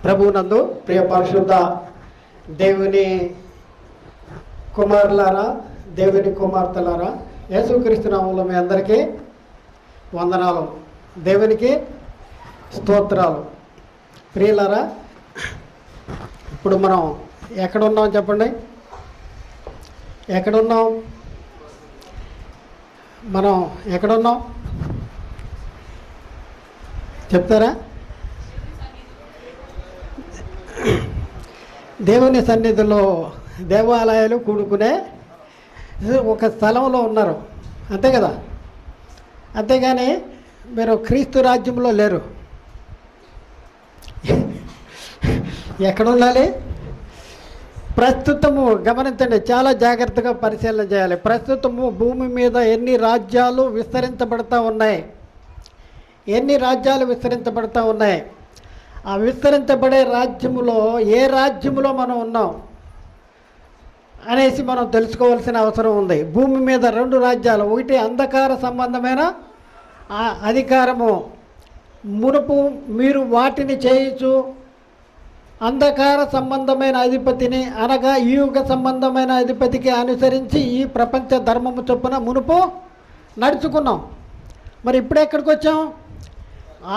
ప్రభువునందు ప్రియ పరిశుద్ధ దేవుని కుమారులారా, దేవుని కుమార్తెలారా, యేసుక్రీస్తు నామములో మీ అందరికీ వందనాలు, దేవునికి స్తోత్రాలు. ప్రియులారా, ఇప్పుడు మనం ఎక్కడున్నాం చెప్పండి? ఎక్కడున్నాం? మనం ఎక్కడున్నాం చెప్తారా? దేవుని సన్నిధిలో దేవాలయాలు కూడుకునే ఒక స్థలంలో ఉన్నారు, అంతే కదా? అంతేగాని మీరు క్రీస్తు రాజ్యంలో లేరు. ఎక్కడ ఉండాలి? ప్రస్తుతము గమనించండి, చాలా జాగ్రత్తగా పరిశీలన చేయాలి. ప్రస్తుతము భూమి మీద ఎన్ని రాజ్యాలు విస్తరించబడతా ఉన్నాయి, ఎన్ని రాజ్యాలు విస్తరించబడతా ఉన్నాయి. ఆ విస్తరించబడే రాజ్యములో ఏ రాజ్యములో మనం ఉన్నాం అనేసి మనం తెలుసుకోవాల్సిన అవసరం ఉంది. భూమి మీద రెండు రాజ్యాలు, ఒకటి అంధకార సంబంధమైన అధికారము. మునుపు మీరు వాటిని చేయొచ్చు, అంధకార సంబంధమైన అధిపతిని అనగా ఈ యుగ సంబంధమైన అధిపతికి అనుసరించి ఈ ప్రపంచ ధర్మము చొప్పున మునుపు నడుచుకున్నాం. మరి ఇప్పుడు ఎక్కడికి వచ్చాం?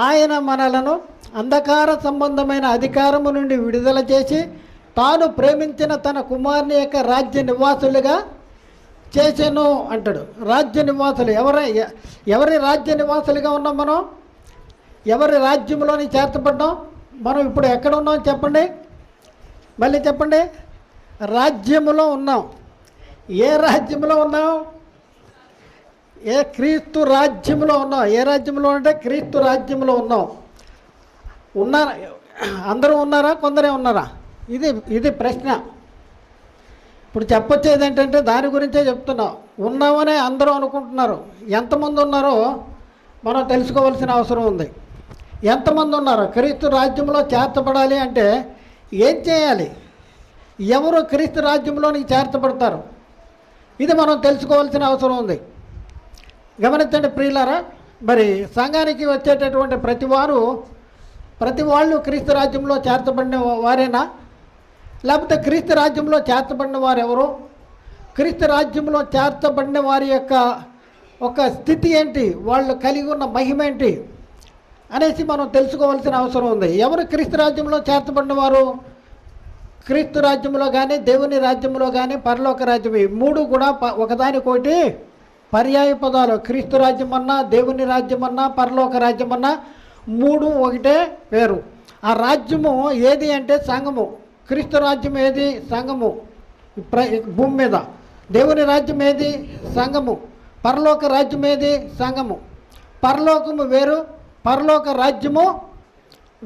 ఆయన మనలను అంధకార సంబంధమైన అధికారము నుండి విడుదల చేసి తాను ప్రేమించిన తన కుమారుని యొక్క రాజ్య నివాసులుగా చేసాను అంటాడు. రాజ్య నివాసులు ఎవరి రాజ్య నివాసులుగా ఉన్నాం మనం? ఎవరి రాజ్యంలోని చేర్చబడ్డాం? మనం ఇప్పుడు ఎక్కడ ఉన్నాం చెప్పండి? మళ్ళీ చెప్పండి. రాజ్యములో ఉన్నాం. ఏ రాజ్యంలో ఉన్నాం? క్రీస్తు రాజ్యంలో ఉన్నాం. ఏ రాజ్యంలో అంటే క్రీస్తు రాజ్యంలో ఉన్నాం. ఉన్నారా? అందరూ ఉన్నారా? కొందరే ఉన్నారా? ఇది ప్రశ్న. ఇప్పుడు చెప్పొచ్చేది ఏంటంటే దాని గురించే చెప్తున్నాం. ఉన్నామనే అందరూ అనుకుంటున్నారు. ఎంతమంది ఉన్నారో మనం తెలుసుకోవాల్సిన అవసరం ఉంది. ఎంతమంది ఉన్నారో? క్రీస్తు రాజ్యంలో చేర్చబడాలి అంటే ఏం చేయాలి? ఎవరు క్రీస్తు రాజ్యంలోనికి చేర్చబడతారు? ఇది మనం తెలుసుకోవాల్సిన అవసరం ఉంది. గమనించండి ప్రియులారా, మరి సంఘానికి వచ్చేటటువంటి ప్రతి వాళ్ళు క్రీస్తు రాజ్యంలో చేర్చబడిన వారేనా? లేకపోతే క్రీస్తు రాజ్యంలో చేర్చబడిన వారు ఎవరు? క్రీస్తు రాజ్యంలో చేర్చబడిన వారి యొక్క ఒక స్థితి ఏంటి, వాళ్ళు కలిగి ఉన్న మహిమ ఏంటి అనేసి మనం తెలుసుకోవాల్సిన అవసరం ఉంది. ఎవరు క్రీస్తు రాజ్యంలో చేర్చబడిన వారు? క్రీస్తు రాజ్యంలో కానీ, దేవుని రాజ్యంలో కానీ, పరలోక రాజ్యం, ఈ మూడు కూడా ఒకదానికొకటి పర్యాయ పదాలు. క్రీస్తు రాజ్యం అన్నా, దేవుని రాజ్యం అన్నా, పరలోక రాజ్యం అన్నా మూడు ఒకటే పేరు. ఆ రాజ్యము ఏది అంటే సంఘము. క్రీస్తు రాజ్యం ఏది? సంఘము భూమి మీద. దేవుని రాజ్యం ఏది? సంఘము. పరలోక రాజ్యం ఏది? సంఘము. పరలోకము వేరు, పరలోక రాజ్యము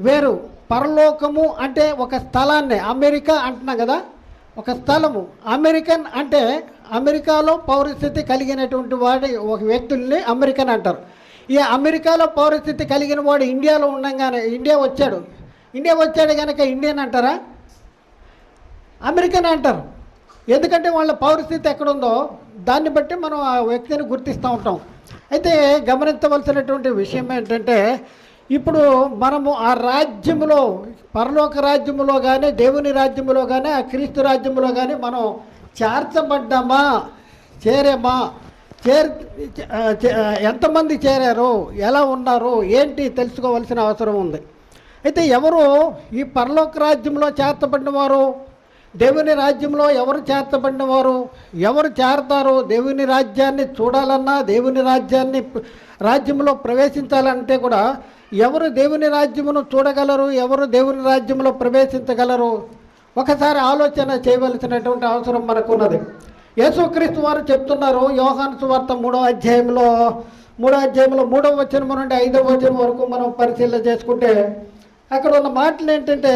వేరు. పరలోకము అంటే ఒక స్థలాన్ని, అమెరికా అంటున్నాం కదా, ఒక స్థలము. అమెరికన్ అంటే అమెరికాలో పౌరస్థితి కలిగినటువంటి వాడి ఒక వ్యక్తుల్ని అమెరికన్ అంటారు. ఈ అమెరికాలో పౌరస్థితి కలిగిన వాడు ఇండియాలో ఉండగానే, ఇండియా వచ్చాడు కనుక ఇండియన్ అంటారా? అమెరికన్ అంటారు. ఎందుకంటే వాళ్ళ పౌరస్థితి ఎక్కడుందో దాన్ని బట్టి మనం ఆ వ్యక్తిని గుర్తిస్తూ ఉంటాం. అయితే గమనించవలసినటువంటి విషయం ఏంటంటే, ఇప్పుడు మనము ఆ రాజ్యములో, పరలోక రాజ్యములో కానీ, దేవుని రాజ్యములో కానీ, ఆ క్రీస్తు రాజ్యములో కానీ మనం చేర్చబడ్డామా, చేరామా, ఎంతమంది చేరారు, ఎలా ఉన్నారు, ఏంటి తెలుసుకోవాల్సిన అవసరం ఉంది. అయితే ఎవరు ఈ పరలోక రాజ్యంలో చేర్చబడిన వారు? దేవుని రాజ్యంలో ఎవరు చేర్చబడిన వారు? ఎవరు చేరతారు? దేవుని రాజ్యాన్ని చూడాలన్నా, దేవుని రాజ్యంలో ప్రవేశించాలంటే కూడా ఎవరు దేవుని రాజ్యమును చూడగలరు? ఎవరు దేవుని రాజ్యంలో ప్రవేశించగలరు? ఒకసారి ఆలోచన చేయవలసినటువంటి అవసరం మనకున్నది. యేసుక్రీస్తు వారు చెప్తున్నారు, యోహాను సువార్త 3వ అధ్యాయంలో 3వ వచనం నుండి 5వ వచనం వరకు మనం పరిశీలన చేసుకుంటే అక్కడ ఉన్న మాటలు ఏంటంటే,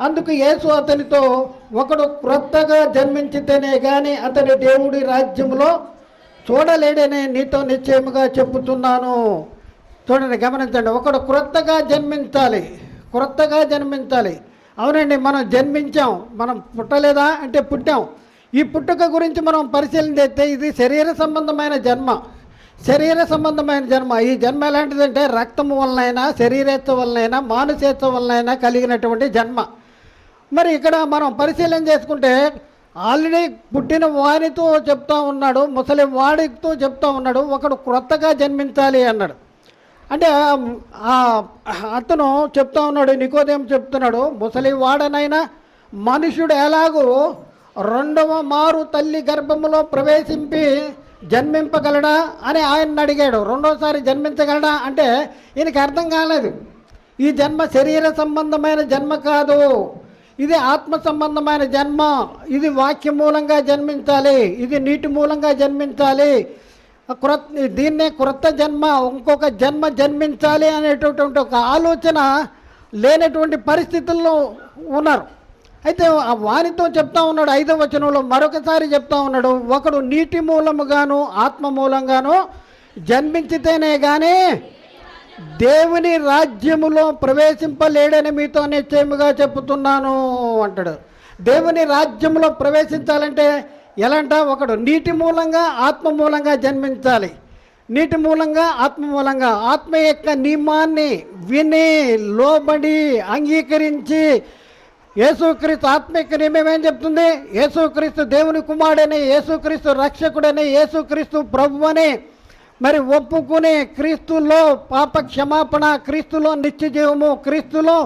అందుకు యేసు అతనితో, ఒకడు క్రొత్తగా జన్మించితేనే కానీ అతని దేవుడి రాజ్యంలో చూడలేడని నీతో నిశ్చయముగా చెప్పుతున్నాను. చూడండి, గమనించండి. ఒకడు క్రొత్తగా జన్మించాలి. అవునండి, మనం జన్మించాం, మనం పుట్టలేదా అంటే పుట్టాం. ఈ పుట్టుక గురించి మనం పరిశీలన చేస్తే ఇది శరీర సంబంధమైన జన్మ. శరీర సంబంధమైన జన్మ. ఈ జన్మ ఎలాంటిదంటే రక్తము వలనైనా, శరీరేచ్ఛ వలనైనా, మానసేచ్ఛ వలనైనా కలిగినటువంటి జన్మ. మరి ఇక్కడ మనం పరిశీలన చేసుకుంటే ఆల్రెడీ పుట్టిన వారితో చెప్తా ఉన్నాడు, ముసలి వాడితో చెప్తా ఉన్నాడు, ఒకడు క్రొత్తగా జన్మించాలి అన్నాడు. అంటే అతను చెప్తా ఉన్నాడు, నికోదేము చెప్తున్నాడు, ముసలి వాడనైనా మనుషుడు ఎలాగో రెండవ మారు తల్లి గర్భములో ప్రవేశింపి జన్మింపగలడా అని ఆయన అడిగాడు. రెండోసారి జన్మించగలడా అంటే ఈయనకి అర్థం కాలేదు. ఈ జన్మ శరీర సంబంధమైన జన్మ కాదు, ఇది ఆత్మ సంబంధమైన జన్మ. ఇది వాక్య మూలంగా జన్మించాలి, ఇది నీటి మూలంగా జన్మించాలి, దీన్నే క్రొత్త జన్మ, ఇంకొక జన్మ జన్మించాలి అనేటటువంటి ఒక ఆలోచన లేనటువంటి పరిస్థితుల్లో ఉన్నారు. అయితే ఆ వానితో చెప్తా ఉన్నాడు 5వ వచనంలో మరొకసారి చెప్తా ఉన్నాడు, ఒకడు నీటి మూలముగాను ఆత్మ మూలంగాను జన్మించితేనే కానీ దేవుని రాజ్యములో ప్రవేశింపలేడని మీతో నిశ్చయముగా చెప్పుతున్నాను అంటాడు. దేవుని రాజ్యంలో ప్రవేశించాలంటే ఎలాంట? ఒకడు నీటి మూలంగా ఆత్మ మూలంగా జన్మించాలి. నీటి మూలంగా ఆత్మ మూలంగా ఆత్మ యొక్క నియమాన్ని విని లోబడి అంగీకరించి, యేసుక్రీస్తు ఆత్మ యొక్క నియమం ఏం చెప్తుంది? యేసుక్రీస్తు దేవుని కుమారుడని, యేసుక్రీస్తు రక్షకుడని, యేసుక్రీస్తు ప్రభువని మరి ఒప్పుకుని క్రీస్తులో పాప క్షమాపణ, క్రీస్తులో నిత్య జీవము, క్రీస్తులో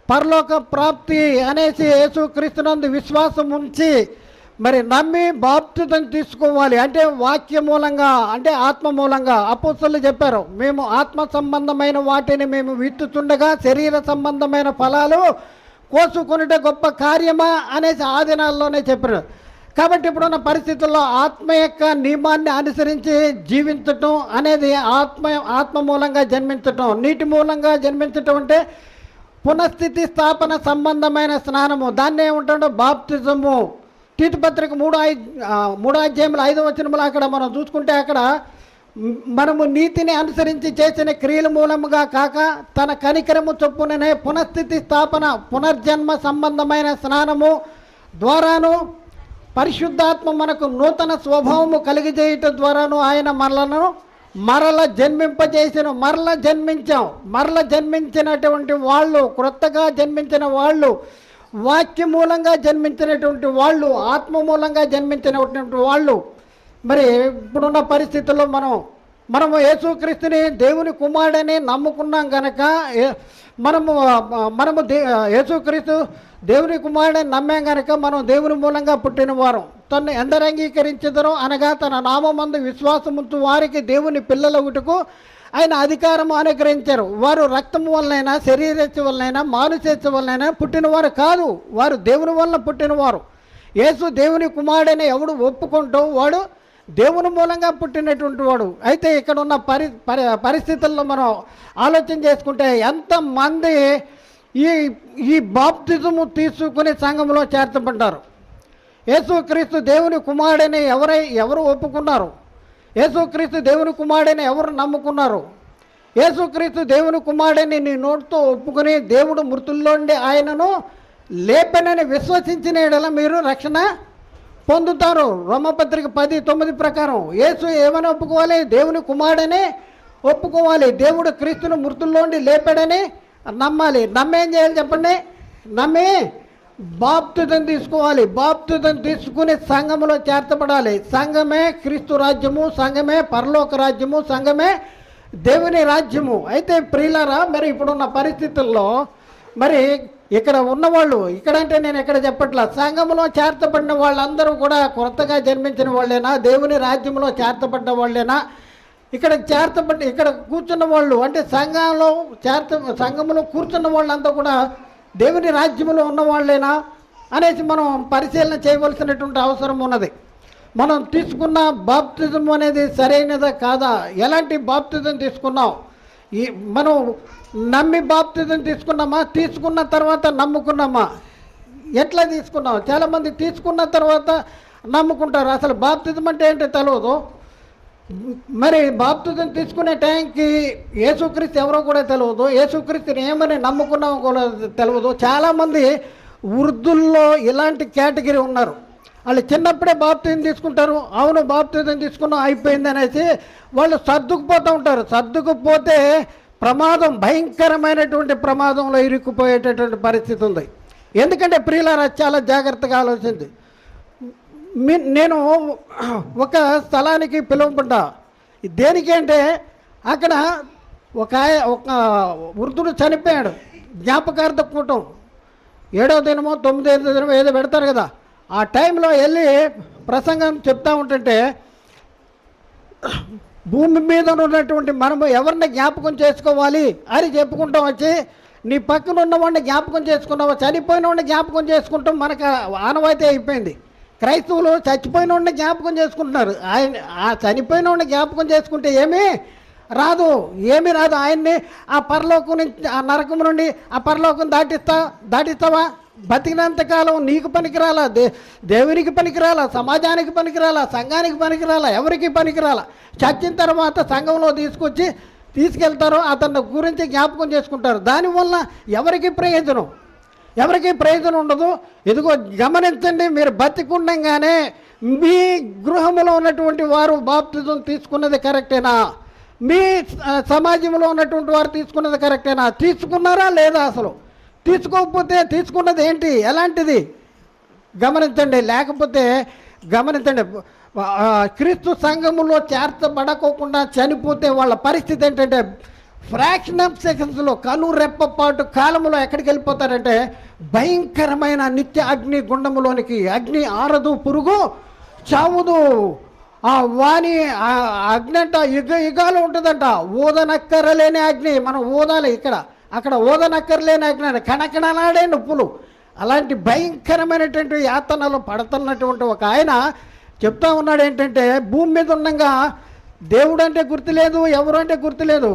పరలోక ప్రాప్తి అనేసి యేసుక్రీస్తునందు విశ్వాసం ఉంచి మరి నమ్మి బాప్తిజం తీసుకోవాలి. అంటే వాక్య మూలంగా, అంటే ఆత్మ మూలంగా. అపోస్తలులు చెప్పారు, మేము ఆత్మ సంబంధమైన వాటిని మేము విత్తుతుండగా శరీర సంబంధమైన ఫలాలు కోసుకొనుట గొప్ప కార్యమా అనేసి ఆ దినాల్లోనే చెప్పారు. కాబట్టి ఇప్పుడున్న పరిస్థితుల్లో ఆత్మ యొక్క నియమాన్ని అనుసరించి జీవించటం అనేది ఆత్మ మూలంగా జన్మించటం. నీటి మూలంగా జన్మించటం అంటే పునఃస్థితి స్థాపన సంబంధమైన స్నానము, దాన్ని ఏముంటాడో బాప్తిజము. తీతు పత్రిక 3వ అధ్యాయంలో 5వ వచనంలో అక్కడ మనం చూసుకుంటే అక్కడ మనము నీతిని అనుసరించి చేసిన క్రియల మూలముగా కాక తన కనికరము చొప్పుననే పునఃస్థితి స్థాపన పునర్జన్మ సంబంధమైన స్నానము ద్వారాను పరిశుద్ధాత్మ మనకు నూతన స్వభావము కలిగజేయటం ద్వారాను ఆయన మనలను మరల జన్మింపజేసిన, మరల జన్మించినటువంటి వాళ్ళు, క్రొత్తగా జన్మించిన వాళ్ళు, వాక్య మూలంగా జన్మించినటువంటి వాళ్ళు, ఆత్మ మూలంగా జన్మించినటువంటి వాళ్ళు. మరి ఇప్పుడున్న పరిస్థితుల్లో మనము యేసుక్రీస్తుని దేవుని కుమారుడని నమ్ముకున్నాం కనుక మనము యేసుక్రీస్తు దేవుని కుమారుడని నమ్మాం కనుక మనం దేవుని మూలంగా పుట్టిన వారు. తను ఎందరు అంగీకరించెదరో అనగా తన నామమందు విశ్వాసముంచు వారికి దేవుని పిల్లలగుటకు ఆయన అధికారము అనుగ్రహించారు. వారు రక్తము వలనైనా, శరీరేచ్ఛ వలనైనా, మానుసేచ్ఛ వలనైనా పుట్టినవారు కాదు, వారు దేవుని వలన పుట్టినవారు. యేసు దేవుని కుమారుడని ఎవడు ఒప్పుకుంటూ వాడు దేవుని మూలంగా పుట్టినటువంటి వాడు. అయితే ఇక్కడ ఉన్న పరిస్థితుల్లో మనం ఆలోచన చేసుకుంటే ఎంతమంది ఈ బాప్తిజము తీసుకుని సంఘంలో చేర్చబడ్డారు? యేసుక్రీస్తు దేవుని కుమారుడని ఎవరు ఒప్పుకున్నారు? యేసుక్రీస్తు దేవుని కుమారుడని ఎవరు నమ్ముకున్నారు? యేసుక్రీస్తు దేవుని కుమారుడని నీ నోటితో ఒప్పుకుని దేవుడు మృతుల్లోండి ఆయనను లేపనని విశ్వసించిన యెడల మీరు రక్షణ పొందుతారు. రోమపత్రిక 10:9 ప్రకారం యేసు ఏమని ఒప్పుకోవాలి? దేవుని కుమారుడని ఒప్పుకోవాలి. దేవుడు క్రీస్తును మృతుల్లోండి లేపాడని నమ్మాలి. నమ్మేం చేయాలి చెప్పండి? నమ్మి బాప్తిజం తీసుకోవాలి. బాప్తిజం తీసుకుని సంఘములో చేర్చబడాలి. సంఘమే క్రీస్తు రాజ్యము, సంఘమే పరలోక రాజ్యము, సంఘమే దేవుని రాజ్యము. అయితే ప్రియులారా, మరి ఇప్పుడున్న పరిస్థితుల్లో మరి ఇక్కడ ఉన్నవాళ్ళు, ఇక్కడంటే నేను ఎక్కడ చెప్పట్లా, సంఘములో చేర్చబడిన వాళ్ళందరూ కూడా కొత్తగా జన్మించిన వాళ్ళేనా? దేవుని రాజ్యంలో చేర్చబడ్డ వాళ్ళేనా? ఇక్కడ కూర్చున్న వాళ్ళు అంటే సంఘంలో కూర్చున్న వాళ్ళంతా కూడా దేవుని రాజ్యంలో ఉన్న వాళ్ళేనా అనేసి మనం పరిశీలన చేయవలసినటువంటి అవసరం ఉన్నది. మనం తీసుకున్న బాప్తిజం అనేది సరైనదా కాదా? ఎలాంటి బాప్తిజం తీసుకున్నాం? మనం నమ్మి బాప్తిజం తీసుకున్నామా? తీసుకున్న తర్వాత నమ్ముకున్నామా? ఎట్లా తీసుకున్నాం? చాలామంది తీసుకున్న తర్వాత నమ్ముకుంటారు. అసలు బాప్తిజం అంటే ఏంటో తెలియదు. మరి బాప్తిజం తీసుకునే టైంకి యేసుక్రీస్తు ఎవరో కూడా తెలియదు, యేసుక్రీస్తుని ఏమని నమ్ముకున్నామో కూడా తెలియదు. చాలామంది వృద్ధుల్లో ఇలాంటి కేటగిరీ ఉన్నారు. వాళ్ళు చిన్నప్పుడే బాప్తిజం తీసుకుంటారు. అవును బాప్తిజం తీసుకున్నాం అయిపోయింది అనేసి వాళ్ళు సర్దుకుపోతూ ఉంటారు. సర్దుకుపోతే ప్రమాదం, భయంకరమైనటువంటి ప్రమాదంలో ఇరుక్కుపోయేటటువంటి పరిస్థితి ఉంది. ఎందుకంటే ప్రియులారా చాలా జాగ్రత్తగా ఆలోచించి, నేను ఒక స్థలానికి పిలువబడ్డా. దేనికి అంటే అక్కడ ఒక వృద్ధుడు చనిపోయాడు. జ్ఞాపకార్థ కూటం 7వ దినమో 9వ దినమో ఏదో పెడతారు కదా, ఆ టైంలో వెళ్ళి ప్రసంగం చెప్తా ఉంటుంటే భూమి మీద ఉన్నటువంటి మనము ఎవరిని జ్ఞాపకం చేసుకోవాలి అని చెప్పుకుంటాం. వచ్చి నీ పక్కన ఉన్నవాడిని జ్ఞాపకం చేసుకున్నావా, చనిపోయిన వాడిని జ్ఞాపకం చేసుకుంటాం మనకు ఆనవాయితీ అయిపోయింది. క్రైస్తవులు చచ్చిపోయిన వాడిని జ్ఞాపకం చేసుకుంటున్నారు. ఆ చనిపోయిన వాడిని జ్ఞాపకం చేసుకుంటే ఏమీ రాదు. ఆయన్ని ఆ పరలోకం నుంచి, ఆ నరకం నుండి ఆ పరలోకం దాటిస్తావా? బతికినంతకాలం నీకు పనికిరాలా, దేవునికి పనికిరాలా, సమాజానికి పనికిరాలా, సంఘానికి పనికిరాలా, ఎవరికి పనికిరాలా. చచ్చిన తర్వాత సంఘంలో తీసుకెళ్తారో అతని గురించి జ్ఞాపకం చేసుకుంటారు. దానివల్ల ఎవరికి ప్రయోజనం ఉండదు. ఇదిగో గమనించండి, మీరు బతికుండగానే మీ గృహంలో ఉన్నటువంటి వారు బాప్తిజం తీసుకున్నది కరెక్టేనా? మీ సమాజంలో ఉన్నటువంటి వారు తీసుకున్నది కరెక్టేనా? తీసుకున్నారా లేదా? అసలు తీసుకోకపోతే తీసుకున్నది ఏంటి, ఎలాంటిది గమనించండి. లేకపోతే గమనించండి, క్రీస్తు సంఘములో చేర్చబడకోకుండా చనిపోతే వాళ్ళ పరిస్థితి ఏంటంటే ఫ్రాక్షన్ ఆఫ్ సెకండ్స్లో, కను రెప్పపాటు కాలంలో ఎక్కడికి వెళ్ళిపోతారంటే భయంకరమైన నిత్య అగ్ని గుండములోనికి. అగ్ని ఆరదు, పురుగు చావుదు. ఆ వాణి అగ్ని అంట యుగాలు ఉంటుందంట. ఊదనక్కరలేని అగ్ని. మనం ఊదాలి, అక్కడ ఊదనక్కరలేని అగ్ని, కణకణలాడే నొప్పులు. అలాంటి భయంకరమైనటువంటి యాతనలు పడుతున్నటువంటి ఒక ఆయన చెప్తా ఉన్నాడు ఏంటంటే, భూమి మీద ఉండగా దేవుడు అంటే గుర్తులేదు, ఎవరు అంటే గుర్తులేదు.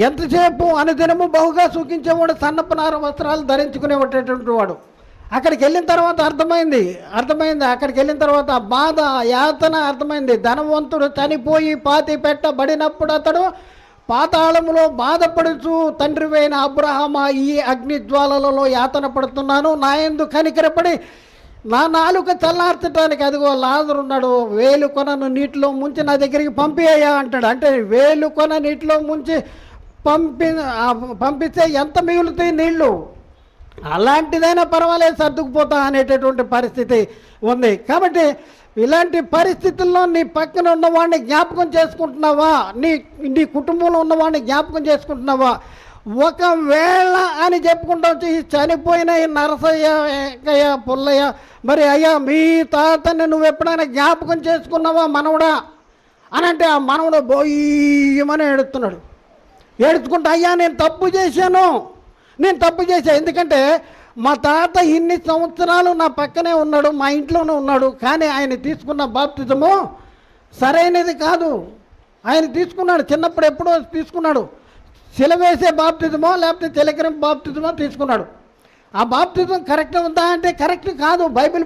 ఎంతసేపు అనుదినము బహుగా సూచించేవాడు, సన్నపనార వస్త్రాలు ధరించుకునేటటువంటి వాడు. అక్కడికి వెళ్ళిన తర్వాత అర్థమైంది. అక్కడికి వెళ్ళిన తర్వాత బాధ, యాతన అర్థమైంది. ధనవంతుడు చనిపోయి పాతి పెట్టబడినప్పుడు అతడు పాతాళములో బాధపడుచు, తండ్రివైన అబ్రహామా, ఈ అగ్ని జ్వాలలలో యాతన పడుతున్నాను, నా యందు కనికరపడి నా నాలుక చల్లార్చడానికి అదిగో లాజరు ఉన్నాడు, వేలుకొనను నీటిలో ముంచి నా దగ్గరికి పంపియ్యా అంటాడు. అంటే వేలుకొన నీటిలో ముంచి పంపిస్తే ఎంత మిగులుతాయి నీళ్లు? అలాంటిదైనా పర్వాలేదు, సర్దుకుపోతా అనేటటువంటి పరిస్థితి ఉంది. కాబట్టి ఇలాంటి పరిస్థితుల్లో నీ పక్కన ఉన్నవాడిని జ్ఞాపకం చేసుకుంటున్నావా? నీ కుటుంబంలో ఉన్నవాడిని జ్ఞాపకం చేసుకుంటున్నావా? ఒకవేళ అని చెప్పుకుంటూ వచ్చి చనిపోయిన ఈ నరసయ్య, వెంకయ్య, పుల్లయ్య, మరి అయ్యా మీ తాతని నువ్వు ఎప్పుడైనా జ్ఞాపకం చేసుకున్నావా మనవడా అని అంటే ఆ మనవడు బోయ్యమని ఏడుచుకుంటా, అయ్యా నేను తప్పు చేశాను. ఎందుకంటే మా తాత ఇన్ని సంవత్సరాలు నా పక్కనే ఉన్నాడు, మా ఇంట్లోనే ఉన్నాడు, కానీ ఆయన తీసుకున్న బాప్తిజము సరైనది కాదు. ఆయన తీసుకున్నాడు, చిన్నప్పుడు ఎప్పుడో తీసుకున్నాడు, సిలవేసే బాప్తిజమో లేకపోతే చిలకరం బాప్తిజమో తీసుకున్నాడు. ఆ బాప్తిజం కరెక్ట్ ఉందా అంటే కరెక్ట్ కాదు. బైబిల్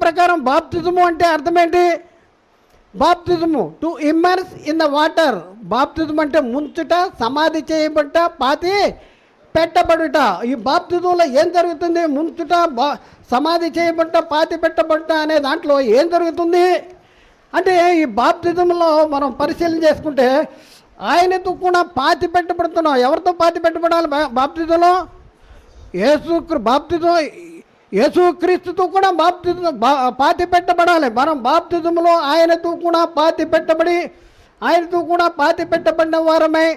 ప్రకారం బాప్తిజము అంటే అర్థం ఏంటి? బాప్తిజము to immerse in the water. బాప్తిజం అంటే ముంచుట, సమాధి చేయబట్ట, పాతి పెట్టబడుట. ఈ బాప్తిజంలో ఏం జరుగుతుంది? ముంచుట, సమాధి చేయబట్ట, పాతి పెట్టబట్ట అనే దాంట్లో ఏం జరుగుతుంది అంటే, ఈ బాప్తిజంలో మనం పరిశీలన చేసుకుంటే ఆయనతో కూడా పాతి పెట్టబడుతున్నాం. ఎవరితో పాతి పెట్టబడాలి బాప్తిజంలో? యేసుక్రీస్తుతో కూడా పాతి పెట్టబడాలి. మనం బాప్తిజంలో ఆయనతో కూడా పాతి పెట్టబడిన వారమై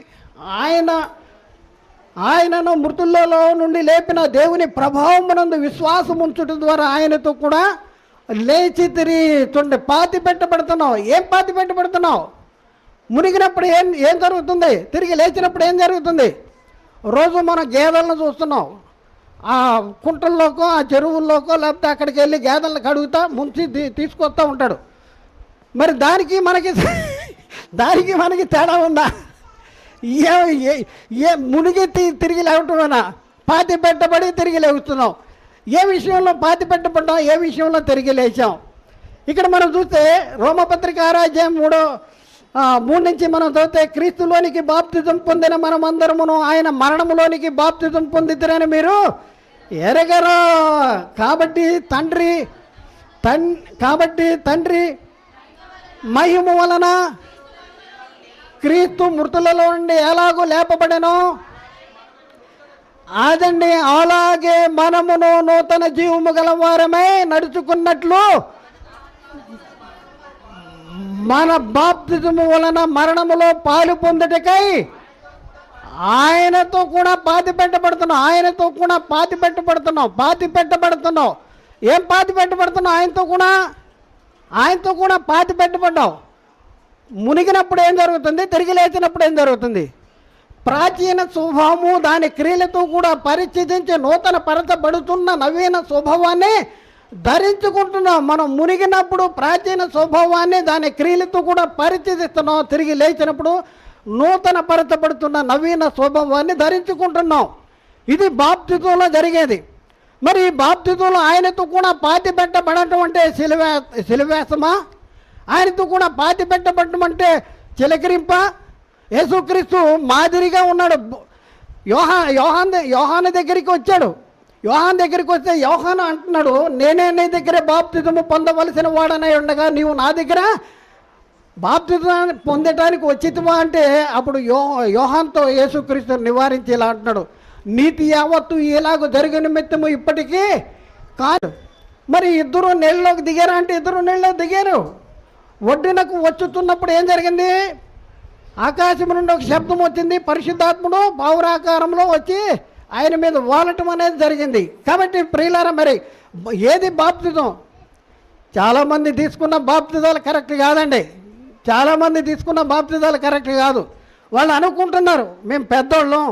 ఆయనను మృతులలో నుండి లేపిన దేవుని ప్రభావమునందు విశ్వాసం ఉంచడం ద్వారా ఆయనతో కూడా లేచి తిరిగి పాతి పెట్టబడుతున్నావు. ఏం పాతి పెట్టబడుతున్నావు? మునిగినప్పుడు ఏం జరుగుతుంది? తిరిగి లేచినప్పుడు ఏం జరుగుతుంది? రోజు మనం గేదెలను చూస్తున్నాం, ఆ కుంటల్లోకో, ఆ చెరువుల్లోకో, లేకపోతే అక్కడికి వెళ్ళి గేదెలను కడుగుతా ముంచి తీసుకొస్తూ ఉంటాడు. మరి దానికి మనకి తేడా ఉందా? మునిగి తిరిగి లేవటమేనా? పాతి పెట్టబడి తిరిగి లేవుతున్నాం. ఏ విషయంలో పాతి పెట్టబడ్డాం, ఏ విషయంలో తిరిగి లేచాం? ఇక్కడ మనం చూస్తే రోమపత్రిక 6:3 నుంచి మనం చదివితే, క్రీస్తులోనికి బాప్తిజం పొందిన మనమందరమును ఆయన మరణములోనికి బాప్తిజం పొందితరని మీరు ఎరగరా. కాబట్టి తండ్రి కాబట్టి తండ్రి మహిమ వలన క్రీస్తు మృతులలో నుండి ఎలాగూ లేపబడెనో అదండి, అలాగే మనమును నూతన జీవము గలవారమై నడుచుకున్నట్లు మన బాప్తిజము వలన మరణములో పాలు పొందుటకై ఆయనతో కూడా పాతి పెట్టబడుతున్నావు. ఏం పాతి పెట్టబడుతున్నావు? ఆయనతో కూడా పాతి పెట్టబడ్డావు. మునిగినప్పుడు ఏం జరుగుతుంది? తిరిగి లేచినప్పుడు ఏం జరుగుతుంది? ప్రాచీన స్వభావము దాని క్రియలతో కూడా పరిచ్ఛేదించి నూతన పరచబడుతున్న నవీన స్వభావాన్ని ధరించుకుంటున్నాం. మనం మునిగినప్పుడు ప్రాచీన స్వభావాన్ని దాని క్రియలతో కూడా పరిచ్ఛేదిస్తున్నాం. తిరిగి లేచినప్పుడు నూతన పరచబడుతున్న నవీన స్వభావాన్ని ధరించుకుంటున్నాం. ఇది బాప్తిజంలో జరిగేది. మరి ఈ బాప్తిజంలో ఆయనతో కూడా పాతి పెట్టబడటం అంటే శిలువేశమా? ఆయనతో కూడా పాతి పెట్టబడటం అంటే చిలకరింప? యేసుక్రీస్తు మాదిరిగా ఉన్నాడు. యోహాను దగ్గరికి వచ్చాడు. యోహాను దగ్గరికి వస్తే యోహాను అంటున్నాడు, నేనే నీ దగ్గర బాప్తిజము పొందవలసిన వాడనై ఉండగా నీవు నా దగ్గర బాప్తిజాన్ని పొందటానికి వచ్చితివా అంటే అప్పుడు యోహాన్తో యేసుక్రీస్తు నివారించి ఇలా అంటున్నాడు, నీతి యావత్తు ఇలాగ జరిగిన నిమిత్తము ఇప్పటికీ కాదు. మరి ఇద్దరు నీళ్ళలోకి దిగారా అంటే ఇద్దరు నీళ్ళలోకి దిగారు. ఒడ్డునకు వచ్చుతున్నప్పుడు ఏం జరిగింది? ఆకాశం నుండి ఒక శబ్దం వచ్చింది. పరిశుద్ధాత్ముడు పావురాకారంలో వచ్చి ఆయన మీద వాలటం అనేది జరిగింది. కాబట్టి ప్రియులారా, మరి ఏది బాప్తిజం? చాలామంది తీసుకున్న బాప్తిజాలు కరెక్ట్ కాదండి. చాలామంది కరెక్ట్ కాదు. వాళ్ళు అనుకుంటున్నారు మేము పెద్దోళ్ళం,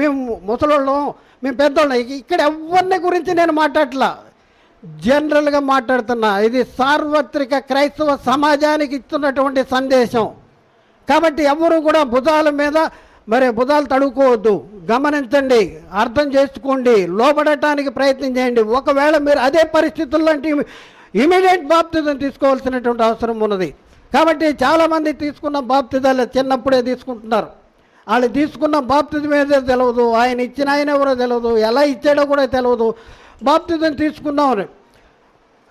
మేము ముసలోళ్ళం, మేము పెద్దోళ్ళం. ఇక్కడ ఎవరిని గురించి నేను మాట్లాడట్లా, జనరల్గా మాట్లాడుతున్నా. ఇది సార్వత్రిక క్రైస్తవ సమాజానికి ఇస్తున్నటువంటి సందేశం. కాబట్టి ఎవరు కూడా భుజాలు తడుకోవద్దు. గమనించండి, అర్థం చేసుకోండి, లోబడటానికి ప్రయత్నం చేయండి. ఒకవేళ మీరు అదే పరిస్థితుల్లో ఇమీడియట్ బాప్తిజం తీసుకోవాల్సినటువంటి అవసరం ఉన్నది. కాబట్టి చాలామంది తీసుకున్న బాప్తిజాలు చిన్నప్పుడే తీసుకుంటున్నారు. వాళ్ళు తీసుకున్న బాప్తిజం ఏదో తెలియదు, ఆయన ఇచ్చిన ఆయన ఎవరో తెలియదు, ఎలా ఇచ్చాడో కూడా తెలియదు, బాప్తిజం తీసుకున్నామని.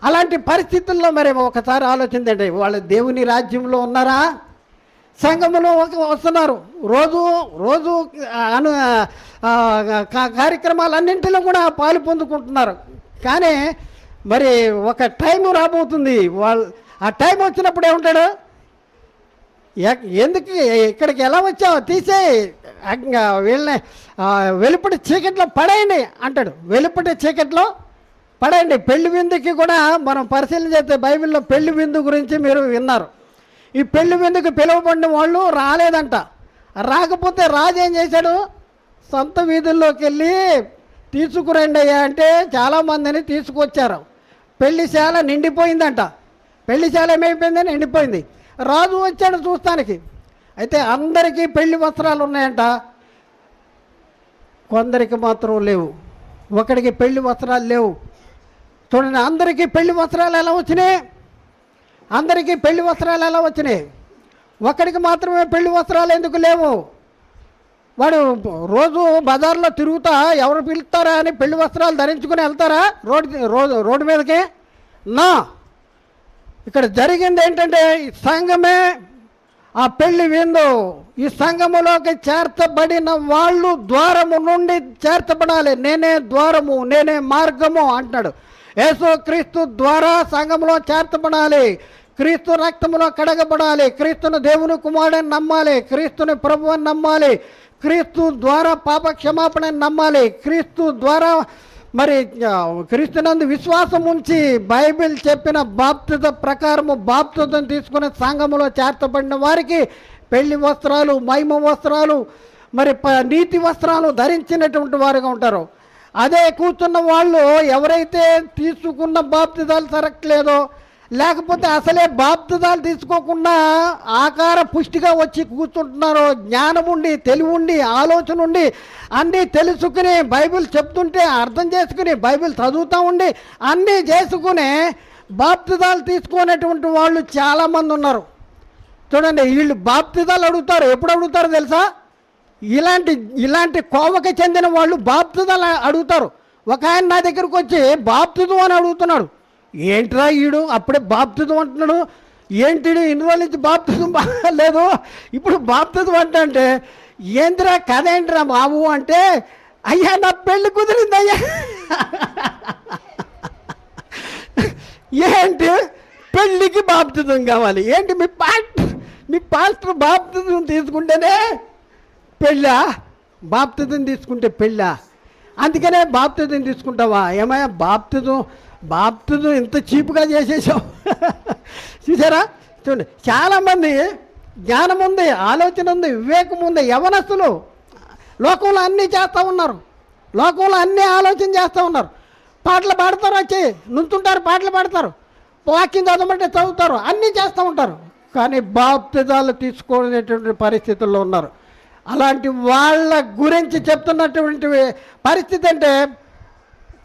అలాంటి పరిస్థితుల్లో మరి ఒకసారి ఆలోచించండి, వాళ్ళు దేవుని రాజ్యంలో ఉన్నారా? సంఘములో వస్తున్నారు, రోజు కార్యక్రమాలన్నింటిలో కూడా పాలు పొందుకుంటున్నారు. కానీ మరి ఒక టైం రాబోతుంది, ఆ టైం వచ్చినప్పుడు ఏమంటాడు? ఎందుకు ఇక్కడికి ఎలా వచ్చావు? తీసేయి, వీళ్ళని వెలుపటి చీకట్లో పడేయండి అంటాడు. వెలుపటి చీకట్లో పడేయండి. పెళ్లి విందుకి కూడా మనం పరిశీలన చేస్తే బైబిల్లో పెళ్లి విందు గురించి మీరు విన్నారు. ఈ పెళ్లి విందుకు పిలువబడిన వాళ్ళు రాలేదంట. రాకపోతే రాజు ఏం చేశాడు? సొంత వీధుల్లోకి వెళ్ళి తీసుకురండి అయ్యా అంటే చాలామందిని తీసుకొచ్చారు. పెళ్లిశాల నిండిపోయిందంట. పెళ్లిశాల ఏమైపోయిందని నిండిపోయింది. రాజు వచ్చాడు చూస్తానికి. అయితే అందరికీ పెళ్లి వస్త్రాలు ఉన్నాయంట, కొందరికి మాత్రం లేవు. ఒకడికి పెళ్లి వస్త్రాలు లేవు. చూడండి, అందరికీ పెళ్లి వస్త్రాలు ఎలా వచ్చినాయి? ఒకడికి మాత్రమే పెళ్లి వస్త్రాలు ఎందుకు లేవు? వాడు రోజు బజార్లో తిరుగుతా ఎవరు పిలుస్తారా అని పెళ్లి వస్త్రాలు ధరించుకుని వెళ్తారా రోడ్డు మీదకి? నా ఇక్కడ జరిగింది ఏంటంటే, ఈ సంఘమే ఆ పెళ్లి విందు. ఈ సంఘములోకి చేర్చబడిన వాళ్ళు ద్వారము నుండి చేర్చబడాలి. నేనే ద్వారము, నేనే మార్గము అంటున్నాడు. యేసు క్రీస్తు ద్వారా సంఘంలో చేర్చబడాలి. క్రీస్తు రక్తములో కడగబడాలి. క్రీస్తుని దేవుని కుమారుడని నమ్మాలి. క్రీస్తుని ప్రభువుని నమ్మాలి. క్రీస్తు ద్వారా పాప క్షమాపణని నమ్మాలి. క్రీస్తు ద్వారా మరి క్రీస్తునందు విశ్వాసం ఉంచి బైబిల్ చెప్పిన బాప్తిజం ప్రకారము బాప్తిజం తీసుకునే సంఘములో చేర్చబడిన వారికి పెళ్లి వస్త్రాలు, మహిమ వస్త్రాలు, మరి నీతి వస్త్రాలు ధరించినటువంటి వారుగా ఉంటారు. అదే కూర్చున్న వాళ్ళు ఎవరైతే తీసుకున్న బాప్తిజాలు సరక్లేదో, లేకపోతే అసలే బాప్తిజాలు తీసుకోకుండా ఆకార పుష్టిగా వచ్చి కూర్చుంటున్నారో, జ్ఞానం ఉండి, తెలివి ఉండి, ఆలోచన ఉండి, అన్నీ తెలుసుకుని బైబిల్ చెప్తుంటే అర్థం చేసుకుని బైబిల్ చదువుతూ ఉండి అన్నీ చేసుకుని బాప్తిజాలు తీసుకునేటువంటి వాళ్ళు చాలామంది ఉన్నారు. చూడండి, వీళ్ళు బాప్తిజాలు అడుగుతారు. ఎప్పుడు అడుగుతారో తెలుసా? ఇలాంటి కోవకి చెందిన వాళ్ళు బాప్తిజాలు అడుగుతారు. ఒక ఆయన నా దగ్గరకు వచ్చి బాప్తిజం అని అడుగుతున్నాడు. ఏంట్రా ఈడు అప్పుడే బాప్తిజం అంటున్నాడు, ఏంటిడు ఇన్ని రోజుల నుంచి బాప్తిజం లేదు, ఇప్పుడు బాప్తిజం అంటే ఏంటిరా కథ ఏంటిరా బాబు అంటే, అయ్యా నా పెళ్ళి కుదిరింది అయ్యా. ఏంటి పెళ్ళికి బాప్తిజం కావాలి ఏంటి? మీ పాస్టర్ బాప్తిజం తీసుకుంటేనే పెళ్ళా? బాప్తిజం తీసుకుంటే పెళ్ళా? అందుకనే బాప్తిజం తీసుకుంటావా? ఏమయ్యా బాప్తిజం ఇంత చీప్గా చేసేసావు. చూసారా? చూడండి, చాలామంది జ్ఞానం ఉంది, ఆలోచన ఉంది, వివేకం ఉంది, యవనస్తులు లోకంలో అన్నీ చేస్తూ ఉన్నారు, లోకంలో అన్నీ ఆలోచన చేస్తూ ఉన్నారు. పాటలు పాడతారు, వచ్చి నుంచుంటారు, పాటలు పాడతారు, వాక్యం చదవమంటే చదువుతారు, అన్నీ చేస్తూ ఉంటారు. కానీ బాప్తిజాలు తీసుకోనేటువంటి పరిస్థితుల్లో ఉన్నారు. అలాంటి వాళ్ళ గురించి చెప్తున్నటువంటి పరిస్థితి అంటే,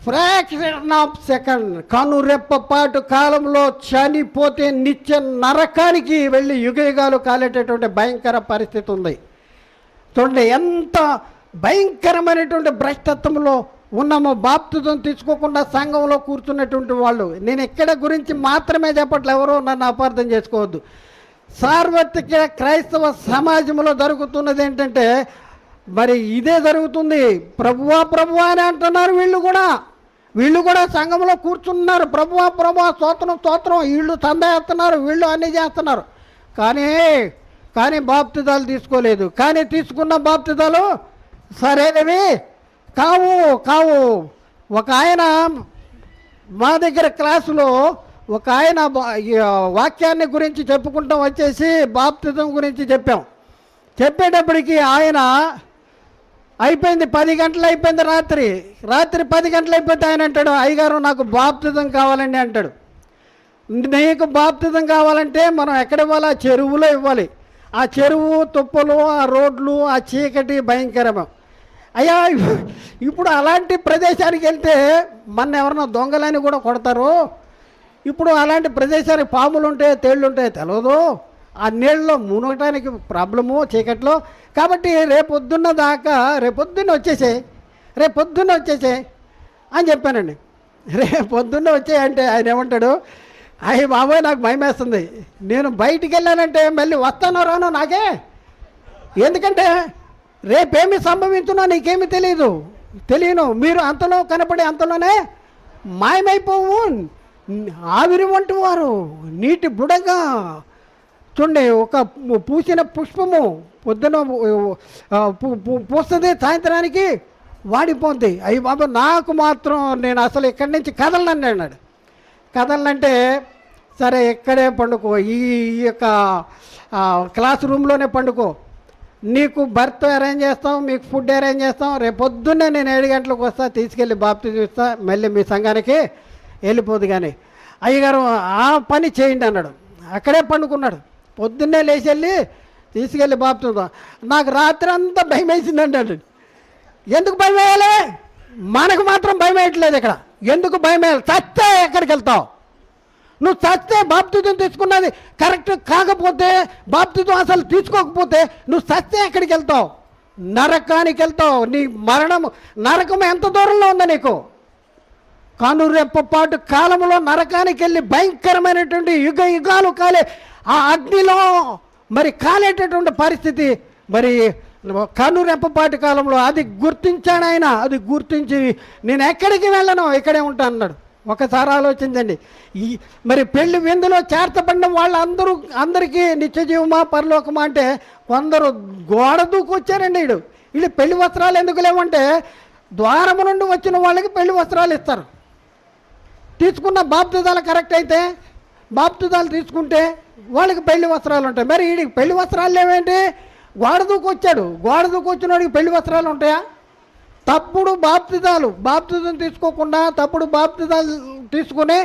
ఫ్రాక్షన్ ఆఫ్ సెకండ్, కనురెప్పపాటు కాలంలో చనిపోతే నిత్య నరకానికి వెళ్ళి యుగయుగాలు కాలేటటువంటి భయంకర పరిస్థితి ఉంది. చూడండి ఎంత భయంకరమైనటువంటి భ్రష్టత్వంలో ఉన్నామో. బాప్తిజం తీసుకోకుండా సంఘంలో కూర్చున్నటువంటి వాళ్ళు, నేను ఇక్కడ గురించి మాత్రమే చెప్పట్లే, ఎవరో నన్ను అపార్థం చేసుకోవద్దు. సార్వత్రిక క్రైస్తవ సమాజంలో జరుగుతున్నది ఏంటంటే, మరి ఇదే జరుగుతుంది. ప్రభువా అని అంటున్నారు వీళ్ళు కూడా సంఘంలో కూర్చున్నారు, ప్రభువా స్తోత్రం, వీళ్ళు చందేస్తున్నారు, వీళ్ళు అన్నీ చేస్తున్నారు. కానీ బాప్తిజాలు తీసుకోలేదు. కానీ తీసుకున్న బాప్తిజాలు సరైనవి కావు. ఒక ఆయన మా దగ్గర క్లాసులో ఒక ఆయన వాక్యాన్ని గురించి చెప్పుకుంటాం వచ్చేసి బాప్తిజం గురించి చెప్పేటప్పటికి ఆయన అయిపోయింది 10 గంటలు అయిపోయింది, రాత్రి 10 గంటలు అయిపోతే ఆయన అంటాడు, అయ్యగారు నాకు బాప్తిజం కావాలండి అంటాడు. నీకు బాప్తిజం కావాలంటే మనం ఎక్కడ ఇవ్వాలి? ఆ చెరువులో ఇవ్వాలి. ఆ చెరువు, తుప్పలు, ఆ రోడ్లు, ఆ చీకటి భయంకరము. అయ్యా ఇప్పుడు అలాంటి ప్రదేశానికి వెళ్తే మన ఎవరన్నా దొంగలని కూడా కొడతారు. ఇప్పుడు అలాంటి ప్రదేశానికి పాములు ఉంటాయి, తేళ్ళు ఉంటాయి తెలియదు. ఆ నీళ్ళలో మునగటానికి ప్రాబ్లము చీకట్లో. కాబట్టి రేపొద్దున్న వచ్చేసే అని చెప్పానండి. రేపొద్దున్న వచ్చేయంటే ఆయన ఏమంటాడు, అయ్యి బాబాయ్ నాకు భయం వేస్తుంది, నేను బయటికి వెళ్ళానంటే మళ్ళీ వస్తానో రానో నాకే, ఎందుకంటే రేపేమి సంభవించునో నీకేమి తెలియను. మీరు అంతలో కనపడి అంతలోనే మాయమైపోవు. ఆవిరి వంటి వారు నీటి బుడగా. చూడండి, ఒక పూసిన పుష్పము పొద్దున పూస్తుంది, సాయంత్రానికి వాడిపోద్ది. అయ్యి బాబా నాకు మాత్రం నేను అసలు ఇక్కడి నుంచి కదలనండి అన్నాడు. కదలనంటే సరే ఇక్కడే పండుకో, ఈ యొక్క క్లాస్ రూమ్లోనే పండుకో, నీకు బర్త్ అరేంజ్ చేస్తాం, మీకు ఫుడ్ అరేంజ్ చేస్తాం, రేపు పొద్దున్నే నేను 7 గంటలకు వస్తా, తీసుకెళ్ళి బాప్తిజం ఇస్తా, మళ్ళీ మీ సంఘానికి వెళ్ళిపోదు. కానీ అయ్యగారు ఆ పని చేయండి అన్నాడు. అక్కడే పండుకున్నాడు. పొద్దున్నే లేచి వెళ్ళి తీసుకెళ్ళి బాప్తిజం. నాకు రాత్రి అంతా భయం వేసిందండి అన్నాడు. ఎందుకు భయం వేయాలి? మనకు మాత్రం భయం వేయట్లేదు ఇక్కడ. ఎందుకు భయం వేయాలి? చస్తే ఎక్కడికి వెళ్తావు? నువ్వు చస్తే బాప్తిజం తీసుకున్నది కరెక్ట్ కాకపోతే, బాప్తిజం అసలు తీసుకోకపోతే నువ్వు చస్తే ఎక్కడికి వెళ్తావు? నరకానికి వెళ్తావు. నీ నరకం ఎంత దూరంలో ఉందా నీకు? కనురెప్పపాటు కాలంలో నరకానికి వెళ్ళి భయంకరమైనటువంటి యుగాలు కాలే ఆ అగ్నిలో మరి కాలేటటువంటి పరిస్థితి. మరి కనురెప్పపాటు కాలంలో అది గుర్తించాడు ఆయన. అది గుర్తించి నేను ఎక్కడికి వెళ్ళను, ఇక్కడే ఉంటాను అన్నాడు. ఒకసారి ఆలోచించండి. మరి పెళ్లి విందులో చేర్చబడిన అందరికీ నిత్య జీవమా పరలోకమా అంటే కొందరు గోడ దూకొచ్చారండి. వీళ్ళు పెళ్లి వస్త్రాలు ఎందుకు లేవంటే, ద్వారము నుండి వచ్చిన వాళ్ళకి పెళ్లి వస్త్రాలు ఇస్తారు. తీసుకున్న బాప్తిజాలు కరెక్ట్ అయితే, బాప్తిజాలు తీసుకుంటే వాళ్ళకి పెళ్లి వస్త్రాలు ఉంటాయి. మరి వీడికి పెళ్లి వస్త్రాలు లేవేంటి? గోడ దూకొచ్చాడు. గోడ దూకొచ్చిన వాడికి పెళ్లి వస్త్రాలు ఉంటాయా? తప్పుడు బాప్తిజం తీసుకోకుండా తప్పుడు బాప్తిజాలు తీసుకుని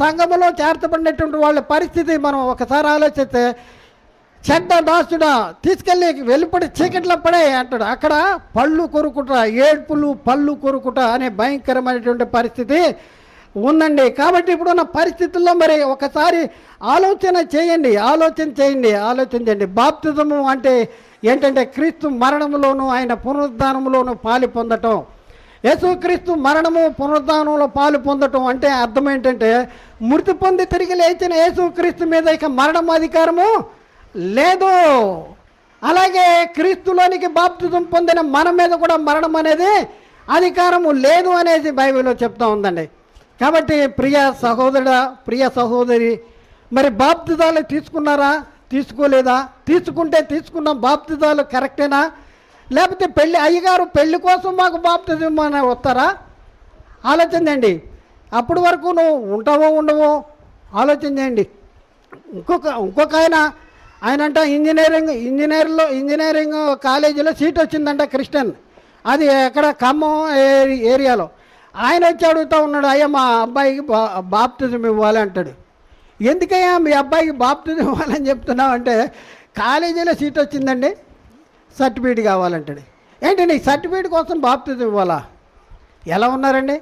సంఘములో చేర్చబడినటువంటి వాళ్ళ పరిస్థితి మనం ఒకసారి ఆలోచిస్తే, చెడ్డ దాసుడా తీసుకెళ్ళి వెళ్ళిపడి చీకట్లో పడే అంటాడు. అక్కడ పళ్ళు కొరుకుట, ఏడ్పులు పళ్ళు కొరుకుట అనే భయంకరమైనటువంటి పరిస్థితి ఉందండి. కాబట్టి ఇప్పుడున్న పరిస్థితుల్లో మరి ఒకసారి ఆలోచించండి. బాప్తిజము అంటే ఏంటంటే క్రీస్తు మరణంలోనూ ఆయన పునరుద్ధానంలోనూ పాలి పొందటం. యేసుక్రీస్తు మరణము పునరుద్ధానంలో పాలు పొందటం అంటే అర్థం ఏంటంటే, మృతి పొంది తిరిగి లేచిన యేసుక్రీస్తు మీద ఇక మరణం అధికారము లేదు. అలాగే క్రీస్తులోనికి బాప్తిజం పొందిన మన మీద కూడా మరణం అనేది అధికారము లేదు అనేది బైబిల్లో చెప్తా ఉందండి. కాబట్టి ప్రియ సహోదరుడా, ప్రియ సహోదరి, మరి బాప్తిజాలు తీసుకున్నారా, తీసుకోలేదా? తీసుకుంటే తీసుకున్న బాప్తిజాలు కరెక్టేనా? లేకపోతే అయ్యగారు పెళ్లి కోసం మాకు బాప్తిజం అని వస్తారా? ఆలోచించండి. అప్పటి వరకు నువ్వు ఉంటావో ఉండవో ఆలోచించండి. ఇంకొక ఆయన అంట ఇంజనీరింగ్ కాలేజీలో సీట్ వచ్చిందంట, క్రిస్టియన్. అది ఎక్కడ ఖమ్మం ఏరియాలో. ఆయన వచ్చి అడుగుతూ ఉన్నాడు, అయ్యా మా అబ్బాయికి బాప్తిజం ఇవ్వాలి అంటాడు. ఎందుకయ్యా మీ అబ్బాయికి బాప్తిజం ఇవ్వాలని చెప్తున్నావు అంటే, కాలేజీలో సీట్ వచ్చిందండి, సర్టిఫికేట్ కావాలంటాడు. ఏంటి నీకు సర్టిఫికేట్ కోసం బాప్తిజం ఇవ్వాలా? ఎలా ఉన్నారండి?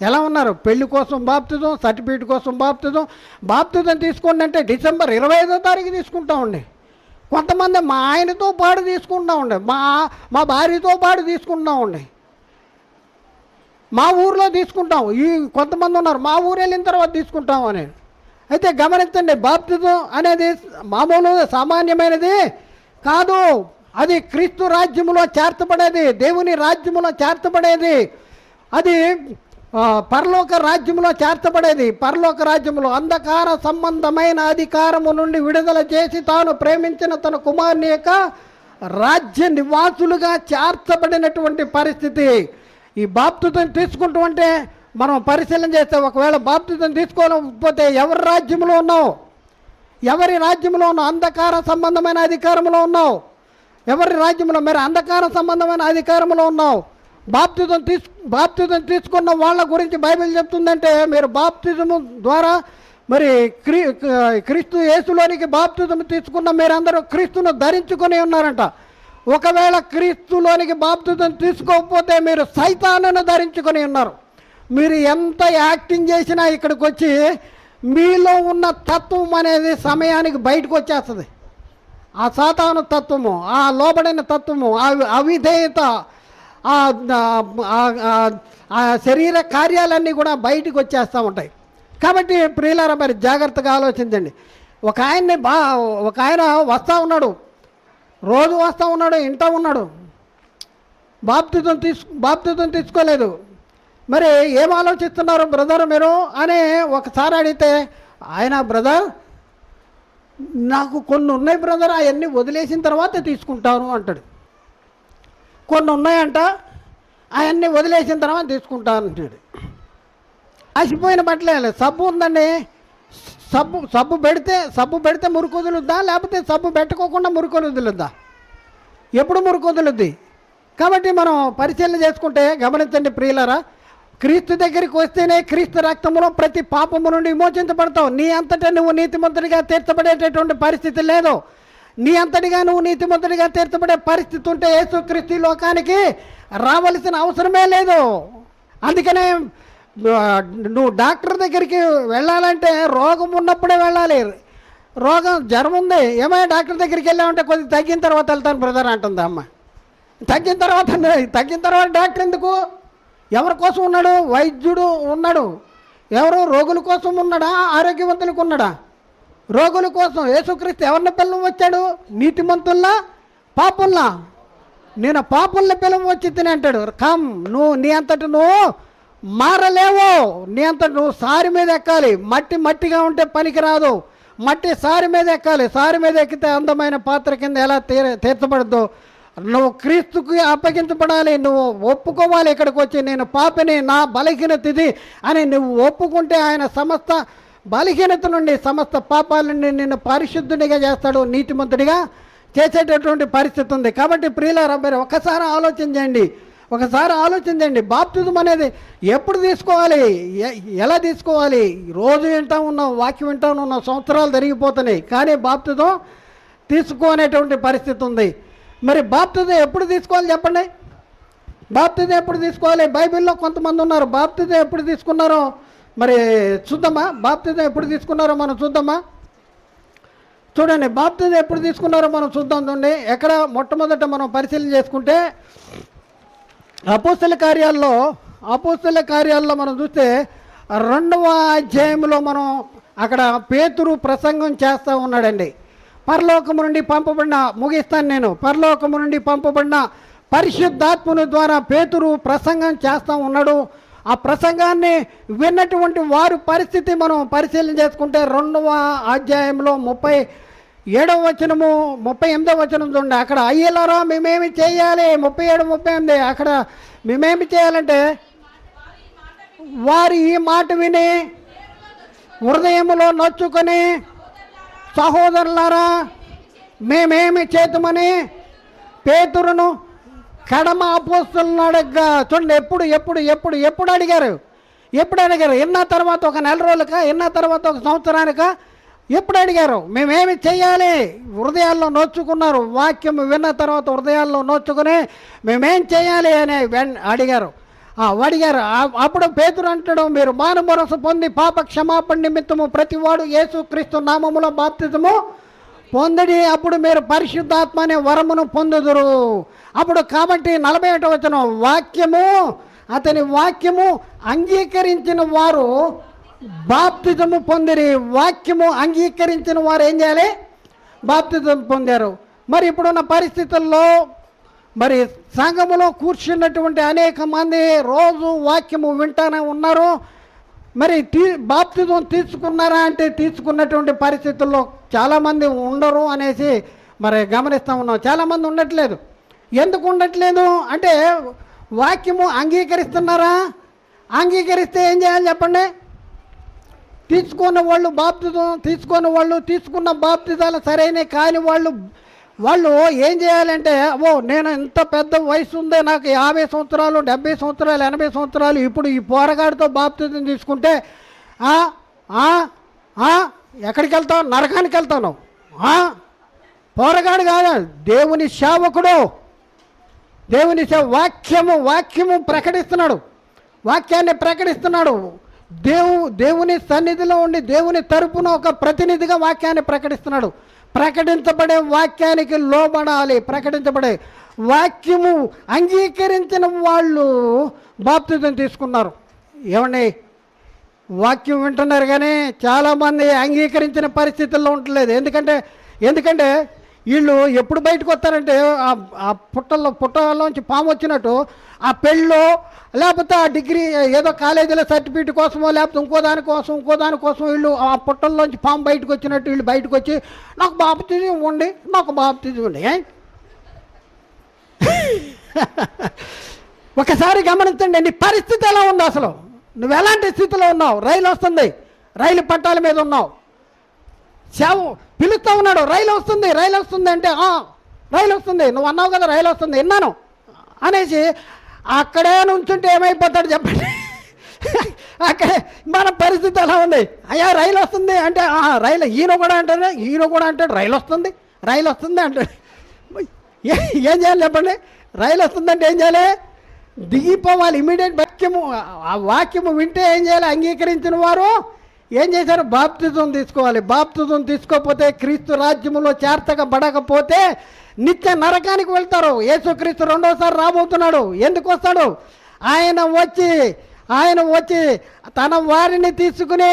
ఎలా ఉన్నారు? పెళ్లి కోసం బాప్తిజం, సర్టిఫికేట్ కోసం బాప్తిజం తీసుకోండి అంటే డిసెంబర్ 25వ తారీఖు తీసుకుంటామండి. కొంతమంది మా ఆయనతో పాటు తీసుకుంటామండి, మా భార్యతో పాటు తీసుకుంటామండి, మా ఊరిలో తీసుకుంటాం. కొంతమంది ఉన్నారు మా ఊరు వెళ్ళిన తర్వాత తీసుకుంటాం అని. అయితే గమనించండి, బాప్తిజం అనేది మామూలు సామాన్యమైనది కాదు. అది క్రీస్తు రాజ్యములో చేర్చబడేది, దేవుని రాజ్యములో చేర్చబడేది, అది పరలోక రాజ్యములో చేర్చబడేది. పరలోక రాజ్యములో అంధకార సంబంధమైన అధికారము నుండి విడుదల చేసి తాను ప్రేమించిన తన కుమారుని యొక్క రాజ్య నివాసులుగా చేర్చబడినటువంటి పరిస్థితి. ఈ బాప్తిజం తీసుకుంటూ అంటే మనం పరిశీలన చేస్తే, ఒకవేళ బాప్తిజం తీసుకోకపోతే ఎవరి రాజ్యంలో ఉన్నావు? ఎవరి రాజ్యంలో ఉన్నావు? అంధకార సంబంధమైన అధికారంలో ఉన్నావు. ఎవరి రాజ్యంలో? మరి అంధకార సంబంధమైన అధికారంలో ఉన్నావు. బాప్తిజం తీసుకున్న వాళ్ళ గురించి బైబిల్ చెప్తుందంటే, మీరు బాప్తిజము ద్వారా మరి క్రీస్తు యేసులోనికి బాప్తిజం తీసుకున్న మీరందరూ క్రీస్తును ధరించుకొని ఉన్నారంట. ఒకవేళ క్రీస్తులోనికి బాప్తిజం తీసుకోకపోతే మీరు సైతానును ధరించుకొని ఉన్నారు. మీరు ఎంత యాక్టింగ్ చేసినా ఇక్కడికి వచ్చి మీలో ఉన్న తత్వం అనేది సమయానికి బయటకు వచ్చేస్తుంది. ఆ సాతాను తత్వము, ఆ లోబడిన తత్వము, ఆ అవిధేయత, ఆ శరీర కార్యాలన్నీ కూడా బయటకు వచ్చేస్తూ ఉంటాయి. కాబట్టి ప్రియులారా, మరి జాగ్రత్తగా ఆలోచించండి. ఒక ఆయన వస్తూ ఉన్నాడు, రోజు వస్తూ ఉన్నాడు, ఇంటూ ఉన్నాడు, బాప్తిజం తీసుకోలేదు. మరి ఏం ఆలోచిస్తున్నారు బ్రదర్ మీరు అని ఒకసారి అడిగితే, ఆయన బ్రదర్ నాకు కొన్ని ఉన్నాయి బ్రదర్, అవన్నీ వదిలేసిన తర్వాత తీసుకుంటాను అంటాడు. కొన్ని ఉన్నాయంట, అవన్నీ వదిలేసిన తర్వాత తీసుకుంటాను అంటాడు. అసిపోయిన బట్టలే, సబ్బు ఉందండి, సబ్బు పెడితే మురికి వదులుద్దా, లేకపోతే సబ్బు పెట్టుకోకుండా మురికి వదులుద్దా? ఎప్పుడు మురికి వదులుద్ది? కాబట్టి మనం పరిశీలన చేసుకుంటే గమనించండి ప్రియులారా, క్రీస్తు దగ్గరికి వస్తేనే క్రీస్తు రక్తంలో ప్రతి పాపము నుండి విమోచించబడతావు. నీ అంతటా నువ్వు నీతిమంతుడిగా తీర్చబడేటటువంటి పరిస్థితి లేదు. నీ అంతటిగా నువ్వు నీతిమంతుడిగా తీర్చబడే పరిస్థితి ఉంటే యేసుక్రీస్తు లోకానికి రావలసిన అవసరమే లేదు. అందుకనే నువ్వు డాక్టర్ దగ్గరికి వెళ్ళాలంటే రోగం ఉన్నప్పుడే వెళ్ళాలి. జ్వరం ఉంది, ఏమైనా డాక్టర్ దగ్గరికి వెళ్ళామంటే కొద్దిగా తగ్గిన తర్వాత వెళ్తాను బ్రదర్ అంటుంది అమ్మ. తగ్గిన తర్వాత డాక్టర్ ఎందుకు? ఎవరి కోసం ఉన్నాడు? వైద్యుడు ఉన్నాడు. ఎవరు? రోగుల కోసం ఉన్నాడా, ఆరోగ్యవంతులకు ఉన్నాడా? రోగుల కోసం. యేసుక్రీస్తు ఎవరిని పిల్లలు వచ్చాడు? నీతిమంతుల్లా పాపుల్లా? నేను పాపుల్ని పిల్లలు వచ్చి తిని అంటాడు. కమ్, నువ్వు నీ అంతటి నువ్వు మారలేవు. నీ అంతటి నువ్వు సారి మీద ఎక్కాలి. మట్టిగా ఉంటే పనికిరాదు. మట్టి సారి మీద ఎక్కాలి. సారి మీద ఎక్కితే అందమైన పాత్ర కింద ఎలా తీర్చబడద్దు, నువ్వు క్రీస్తుకి అప్పగించబడాలి. నువ్వు ఒప్పుకోవాలి, ఇక్కడికి వచ్చి నేను పాపిని, నా బలహీనత ఇది అని నువ్వు ఒప్పుకుంటే ఆయన సమస్త బలహీనత నుండి, సమస్త పాపాల నుండి నిన్ను పరిశుద్ధునిగా చేస్తాడు, నీతిమంతుడిగా చేసేటటువంటి పరిస్థితి ఉంది. కాబట్టి ప్రియులారా, మీరు ఒకసారి ఆలోచించండి. బాప్తిజం అనేది ఎప్పుడు తీసుకోవాలి, ఎలా తీసుకోవాలి? రోజు వింటూ ఉన్నాం, వాక్యం వింటూ ఉన్నాం, సంవత్సరాలు జరిగిపోతున్నాయి, కానీ బాప్తిజం తీసుకోనేటువంటి పరిస్థితి ఉంది. మరి బాప్తిజం ఎప్పుడు తీసుకోవాలి చెప్పండి? బాప్తిజం ఎప్పుడు తీసుకోవాలి? బైబిల్లో కొంతమంది ఉన్నారు, బాప్తిజం ఎప్పుడు తీసుకున్నారో మరి చూద్దామా? బాప్తిజం ఎప్పుడు తీసుకున్నారో మనం చూద్దామా? చూడండి, బాప్తిజం ఎప్పుడు తీసుకున్నారో మనం చూద్దాం. చూడండి, ఎక్కడ మొట్టమొదట మనం పరిశీలన చేసుకుంటే అపోస్తల కార్యాల్లో మనం చూస్తే 2వ అధ్యాయంలో మనం అక్కడ పేతురు ప్రసంగం చేస్తూ ఉన్నాడండి. పరలోకము నుండి పంపబడిన, ముగిస్తాను నేను, పరలోకము నుండి పంపబడిన పరిశుద్ధాత్ముని ద్వారా పేతురు ప్రసంగం చేస్తూ ఉన్నాడు. ఆ ప్రసంగాన్ని విన్నటువంటి వారి పరిస్థితి మనం పరిశీలన చేసుకుంటే 2వ అధ్యాయంలో 37వ వచనము 38వ వచనం చూడండి. అక్కడ అయ్యలారా మేమేమి చేయాలి, 37, 38 అక్కడ మేమేమి చేయాలంటే, వారి ఈ మాట విని హృదయములో నొచ్చుకొని, సహోదరులారా మేమేమి చేతుమని పేతురును కడమ అపోస్తలులను అడగ్గా. చూడండి, ఎప్పుడు అడిగారు? ఎన్న తర్వాత ఒక నెల రోజులకా, ఎన్న తర్వాత ఒక సంవత్సరానికా? ఎప్పుడు అడిగారు? మేమేమి చెయ్యాలి? హృదయాల్లో నోచుకున్నారు. వాక్యం విన్న తర్వాత హృదయాల్లో నోచుకుని మేమేం చేయాలి అని అడిగారు. అప్పుడు పేతురు అంటాడు, మీరు మానమనసు పొంది పాప క్షమాపణ నిమిత్తము ప్రతివాడు యేసుక్రీస్తు నామములో బాప్తిజము పొందడి, అప్పుడు మీరు పరిశుద్ధాత్మ అనే వరమును పొందుదురు. అప్పుడు కాబట్టి 41వ వచనం, అతని వాక్యము అంగీకరించిన వారు బాప్తిజము పొందిరి. వాక్యము అంగీకరించిన వారు ఏం చేయాలి? బాప్తిజం పొందారు. మరి ఇప్పుడున్న పరిస్థితుల్లో మరి సంఘములో కూర్చున్నటువంటి అనేక మంది రోజు వాక్యము వింటానే ఉన్నారు. మరి బాప్తిజం తీసుకున్నారా అంటే తీసుకున్నటువంటి పరిస్థితుల్లో చాలామంది ఉండరు అనేసి మరి గమనిస్తూ ఉన్నాం. చాలామంది ఉండట్లేదు. ఎందుకు ఉండట్లేదు అంటే, వాక్యము అంగీకరిస్తున్నారా? అంగీకరిస్తే ఏం చేయాలి చెప్పండి? తీసుకున్న వాళ్ళు తీసుకున్న బాప్తిజాలు సరైన కాని వాళ్ళు ఏం చేయాలంటే, నేను ఇంత పెద్ద వయసు ఉందే, నాకు 50 సంవత్సరాలు 70 సంవత్సరాలు 80 సంవత్సరాలు, ఇప్పుడు ఈ పోరగాడితో బాప్తిజం తీసుకుంటే ఎక్కడికి వెళ్తావు? నరకానికి వెళ్తాను. పోరగాడు కాదు, దేవుని సేవకుడు. వాక్యము ప్రకటిస్తున్నాడు. వాక్యాన్ని ప్రకటిస్తున్నాడు. దేవుని సన్నిధిలో ఉండి దేవుని తరపున ఒక ప్రతినిధిగా వాక్యాన్ని ప్రకటిస్తున్నాడు. ప్రకటించబడే వాక్యానికి లోబడాలి. ప్రకటించబడే వాక్యము అంగీకరించిన వాళ్ళు బాప్తిజం తీసుకున్నారు. ఏమండి, వాక్యం వింటున్నారు కానీ చాలామంది అంగీకరించిన పరిస్థితుల్లో ఉండలేదు. ఎందుకంటే వీళ్ళు ఎప్పుడు బయటకు వస్తారంటే, ఆ పుట్టలోంచి పాము వచ్చినట్టు, ఆ పెళ్ళో లేకపోతే ఆ డిగ్రీ ఏదో కాలేజీలో సర్టిఫికేట్ కోసమో లేకపోతే ఇంకో దానికోసం వీళ్ళు ఆ పుట్టల్లోంచి పాము బయటకు వచ్చినట్టు వీళ్ళు బయటకు వచ్చి నాకు బాప్తిజం ఇవ్వండి. ఒకసారి గమనించండి, నీ పరిస్థితి ఎలా ఉంది అసలు? నువ్వు ఎలాంటి స్థితిలో ఉన్నావు? రైలు వస్తుంది, రైలు పట్టాల మీద ఉన్నావు, పిలుస్తూ ఉన్నాడు, రైలు వస్తుంది అంటే రైలు వస్తుంది, నువ్వు అన్నావు కదా రైలు వస్తుంది, విన్నాను అనేసి అక్కడే నుంచుంటే ఏమైపోతాడు చెప్పండి? అక్కడే మన పరిస్థితి ఎలా ఉంది? అయ్యా రైలు వస్తుంది అంటే రైలు, ఈయన కూడా అంటాడు రైలు వస్తుంది అంటాడు. ఏం చేయాలి చెప్పండి? రైలు వస్తుందంటే ఏం చేయాలి? దిగిపోవాలి ఇమీడియట్. వాక్యము వింటే ఏం చేయాలి? అంగీకరించిన వారు ఏం చేశారు? బాప్తిజం తీసుకోవాలి. బాప్తిజం తీసుకోకపోతే, క్రీస్తు రాజ్యములో చేర్చబడకపోతే నిత్య నరకానికి వెళ్తారు. యేసుక్రీస్తు 2వసారి రాబోతున్నాడు. ఎందుకు వస్తాడు? ఆయన వచ్చి తన వారిని తీసుకుని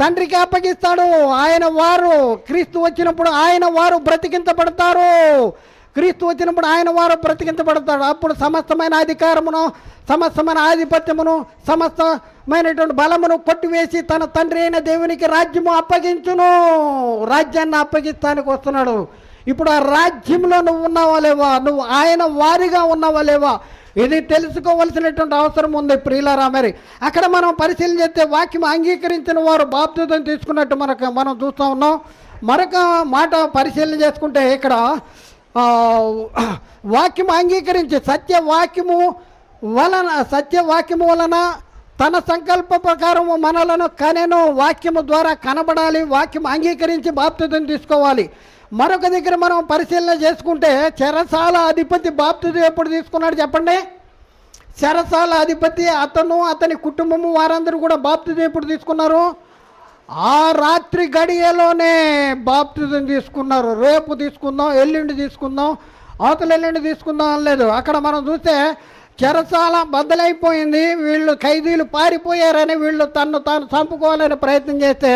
తండ్రికి అప్పగిస్తాడు. క్రీస్తు వచ్చినప్పుడు ఆయన వారు బ్రతికించబడతారు. అప్పుడు సమస్తమైన అధికారమును, సమస్తమైన ఆధిపత్యమును, సమస్తమైనటువంటి బలమును కొట్టివేసి తన తండ్రి అయిన దేవునికి రాజ్యము అప్పగించును. రాజ్యాన్ని అప్పగిస్తానికి వస్తున్నాడు. ఇప్పుడు ఆ రాజ్యంలో నువ్వు ఉన్నావా లేవా? నువ్వు ఆయన వారిగా ఉన్నావా లేవా? ఇది తెలుసుకోవలసినటువంటి అవసరం ఉంది ప్రియులారా. మరి అక్కడ మనం పరిశీలన చేస్తే వాక్యం అంగీకరించిన వారు బాప్తిజం తీసుకున్నట్టు మనం చూస్తూ ఉన్నాం. మరొక మాట పరిశీలన చేసుకుంటే, ఇక్కడ వాక్యము అంగీకరించి సత్యవాక్యము వలన తన సంకల్ప ప్రకారము మనలను కనెను. వాక్యము ద్వారా కనబడాలి. వాక్యం అంగీకరించి బాప్తిజం తీసుకోవాలి. మరొక దగ్గర మనం పరిశీలన చేసుకుంటే, చెరసాల అధిపతి బాప్తిజం ఎప్పుడు తీసుకున్నాడు చెప్పండి? చెరసాల అధిపతి అతని కుటుంబము వారందరూ కూడా బాప్తిజం ఎప్పుడు తీసుకున్నారు? ఆ రాత్రి గడియలోనే బాప్తిజం తీసుకున్నారు. రేపు తీసుకుందాం, ఎల్లుండి తీసుకుందాం, అవతల ఎల్లుండి తీసుకుందాం అనలేదు. అక్కడ మనం చూస్తే చెరసాల బద్దలైపోయింది, వీళ్ళు ఖైదీలు పారిపోయారని వీళ్ళు తను తాను చంపుకోవాలని ప్రయత్నం చేస్తే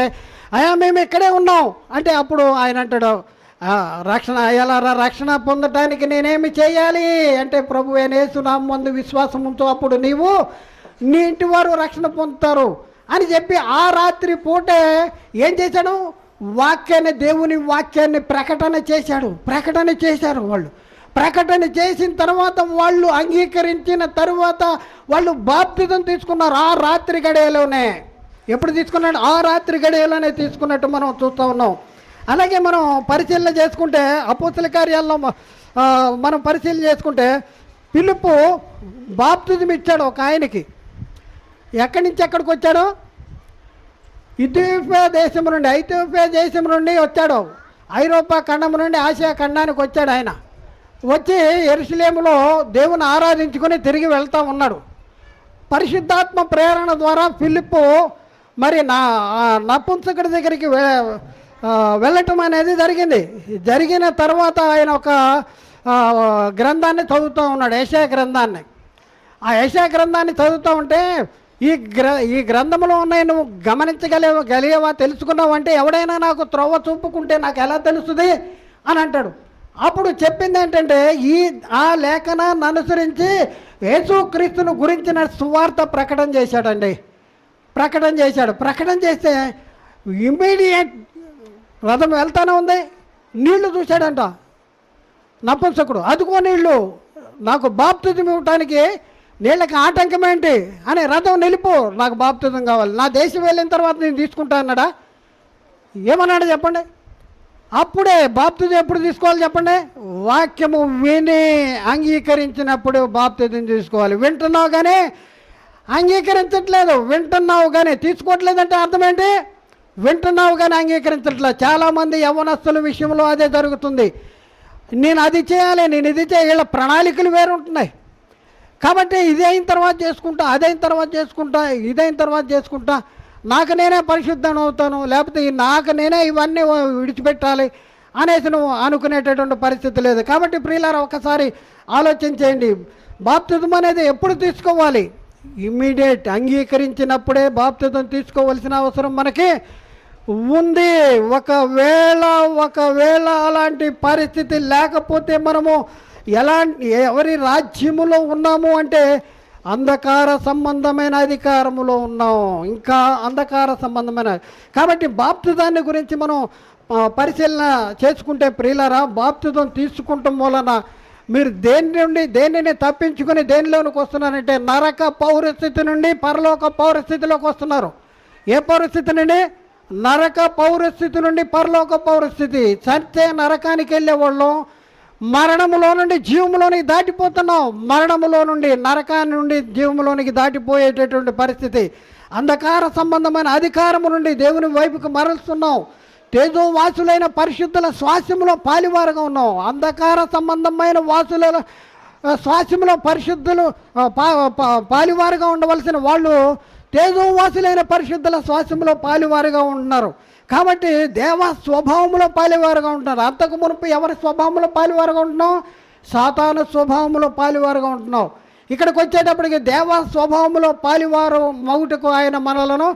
అయ్యా మేము ఇక్కడే ఉన్నాం అంటే అప్పుడు ఆయన అంటాడు, రక్షణ అయ్యాలారా, రక్షణ పొందటానికి నేనేమి చేయాలి అంటే ప్రభు అయిన యేసునామం ముందు విశ్వాసం ఉంచు, అప్పుడు నీవు నీ ఇంటి వారు రక్షణ పొందుతారు అని చెప్పి ఆ రాత్రి పూటే ఏం చేశాడు, వాక్యాన్ని, దేవుని వాక్యాన్ని ప్రకటన చేశారు. వాళ్ళు ప్రకటన చేసిన తర్వాత వాళ్ళు అంగీకరించిన తర్వాత వాళ్ళు బాప్తిజం తీసుకున్నారు ఆ రాత్రి గడియలోనే. ఎప్పుడు తీసుకున్నాడు? ఆ రాత్రి గడియలోనే తీసుకున్నట్టు మనం చూస్తూ ఉన్నాం. అలాగే మనం పరిశీలన చేసుకుంటే అపోస్తల కార్యాల్లో మనం పరిశీలన చేసుకుంటే ఫిలిప్పు బాప్తిజం ఇచ్చాడు ఒక ఆయనకి. ఎక్కడి నుంచి ఎక్కడికి వచ్చాడు? ఇథియోపియా దేశం నుండి వచ్చాడు. ఐరోపా ఖండం నుండి ఆసియా ఖండానికి వచ్చాడు. ఆయన వచ్చి యెరూషలేములో దేవుని ఆరాధించుకొని తిరిగి వెళ్తూ ఉన్నాడు. పరిశుద్ధాత్మ ప్రేరణ ద్వారా ఫిలిప్పు మరి నపుంసకుడి దగ్గరికి వెళ్ళటం అనేది జరిగిన తర్వాత ఆయన ఒక గ్రంథాన్ని చదువుతూ ఉన్నాడు, యెషయా గ్రంథాన్ని. ఆ యెషయా గ్రంథాన్ని చదువుతూ ఉంటే ఈ గ్రంథంలో ఉన్నాయి, నువ్వు గమనించగలిగేవా, తెలుసుకున్నావు అంటే ఎవడైనా నాకు త్రోవ చూపుకుంటే నాకు ఎలా తెలుస్తుంది అని అంటాడు. అప్పుడు చెప్పింది ఏంటంటే ఆ లేఖనాన్ని అనుసరించి యేసుక్రీస్తును గురించిన సువార్త ప్రకటన చేశాడండి. ప్రకటన చేస్తే ఇమ్మీడియట్ రథం వెళ్తానే ఉంది, నీళ్లు చూశాడంట నపుంసకుడు. అదుకో నీళ్లు, నాకు బాప్తిజం ఇవ్వటానికి నీళ్ళకి ఆటంకం ఏంటి అని, రథం నిలుపు, నాకు బాప్తిజం కావాలి, నా దేశం వెళ్ళిన తర్వాత నేను తీసుకుంటా అన్నాడా? ఏమన్నాడు చెప్పండి? అప్పుడే బాప్తిజం ఎప్పుడు తీసుకోవాలి చెప్పండి? వాక్యము విని అంగీకరించినప్పుడు బాప్తిజం తీసుకోవాలి. వింటున్నావు కానీ అంగీకరించట్లేదు, వింటున్నావు కానీ తీసుకోవట్లేదంటే అర్థం ఏంటి? వింటున్నావు కానీ అంగీకరించట్లేదు. చాలామంది యవ్వనస్తుల విషయంలో అదే జరుగుతుంది. నేను అది చేయాలి, నేను ఇది చేయాలి, వీళ్ళ ప్రణాళికలు వేరు ఉంటున్నాయి. కాబట్టి ఇది అయిన తర్వాత చేసుకుంటా, అదైన తర్వాత చేసుకుంటా, ఇదైన తర్వాత చేసుకుంటా, నాకు నేనే పరిశుద్ధం అవుతాను, లేకపోతే నాకు నేనే ఇవన్నీ విడిచిపెట్టాలి అనేసి నువ్వు అనుకునేటటువంటి పరిస్థితి లేదు. కాబట్టి ప్రియులారా ఒకసారి ఆలోచన చేయండి, బాప్తిజం అనేది ఎప్పుడు తీసుకోవాలి? ఇమ్మీడియట్ అంగీకరించినప్పుడే బాప్తిజం తీసుకోవాల్సిన అవసరం మనకి ఉంది. ఒకవేళ అలాంటి పరిస్థితి లేకపోతే మనము ఎవరి రాజ్యములో ఉన్నాము అంటే అంధకార సంబంధమైన అధికారములో ఉన్నాం, ఇంకా అంధకార సంబంధమైన. కాబట్టి బాప్తిజాన్ని గురించి మనం పరిశీలన చేసుకుంటే ప్రియులారా, బాప్తిజం తీసుకుంటాం వలన మీరు దేనిని తప్పించుకొని దేనిలోనికి వస్తున్నారంటే నరక పౌరస్థితి నుండి పరలోక పౌరస్థితిలోకి వస్తున్నారు. ఏ పౌరస్థితి నుండి? నరక పౌరస్థితి నుండి పరలోక పౌరస్థితి. చచ్చే నరకానికి వెళ్ళేవాళ్ళం మరణములో నుండి జీవములోనికి దాటిపోతున్నాం. మరణములో నుండి నరకాన్ని నుండి జీవములోనికి దాటిపోయేటటువంటి పరిస్థితి. అంధకార సంబంధమైన అధికారము నుండి దేవుని వైపుకు మరలుస్తున్నాం. తేజోవాసులైన పరిశుద్ధుల శ్వాసములో పాలివారుగా ఉన్నాం. అంధకార సంబంధమైన వాసుల శ్వాసములో పరిశుద్ధులు పాలివారుగా ఉండవలసిన వాళ్ళు తేజోవాసులైన పరిశుద్ధుల శ్వాసములో పాలివారుగా ఉంటున్నారు. కాబట్టి దేవ స్వభావంలో పాలివారుగా ఉంటున్నారు. అంతకు మునుపు ఎవరి స్వభావంలో పాలివారుగా ఉంటున్నాం? సాతాను స్వభావంలో పాలివారుగా ఉంటున్నాం. ఇక్కడికి వచ్చేటప్పటికి దేవ స్వభావంలో పాలివారు మగుటకు ఆయన మనలను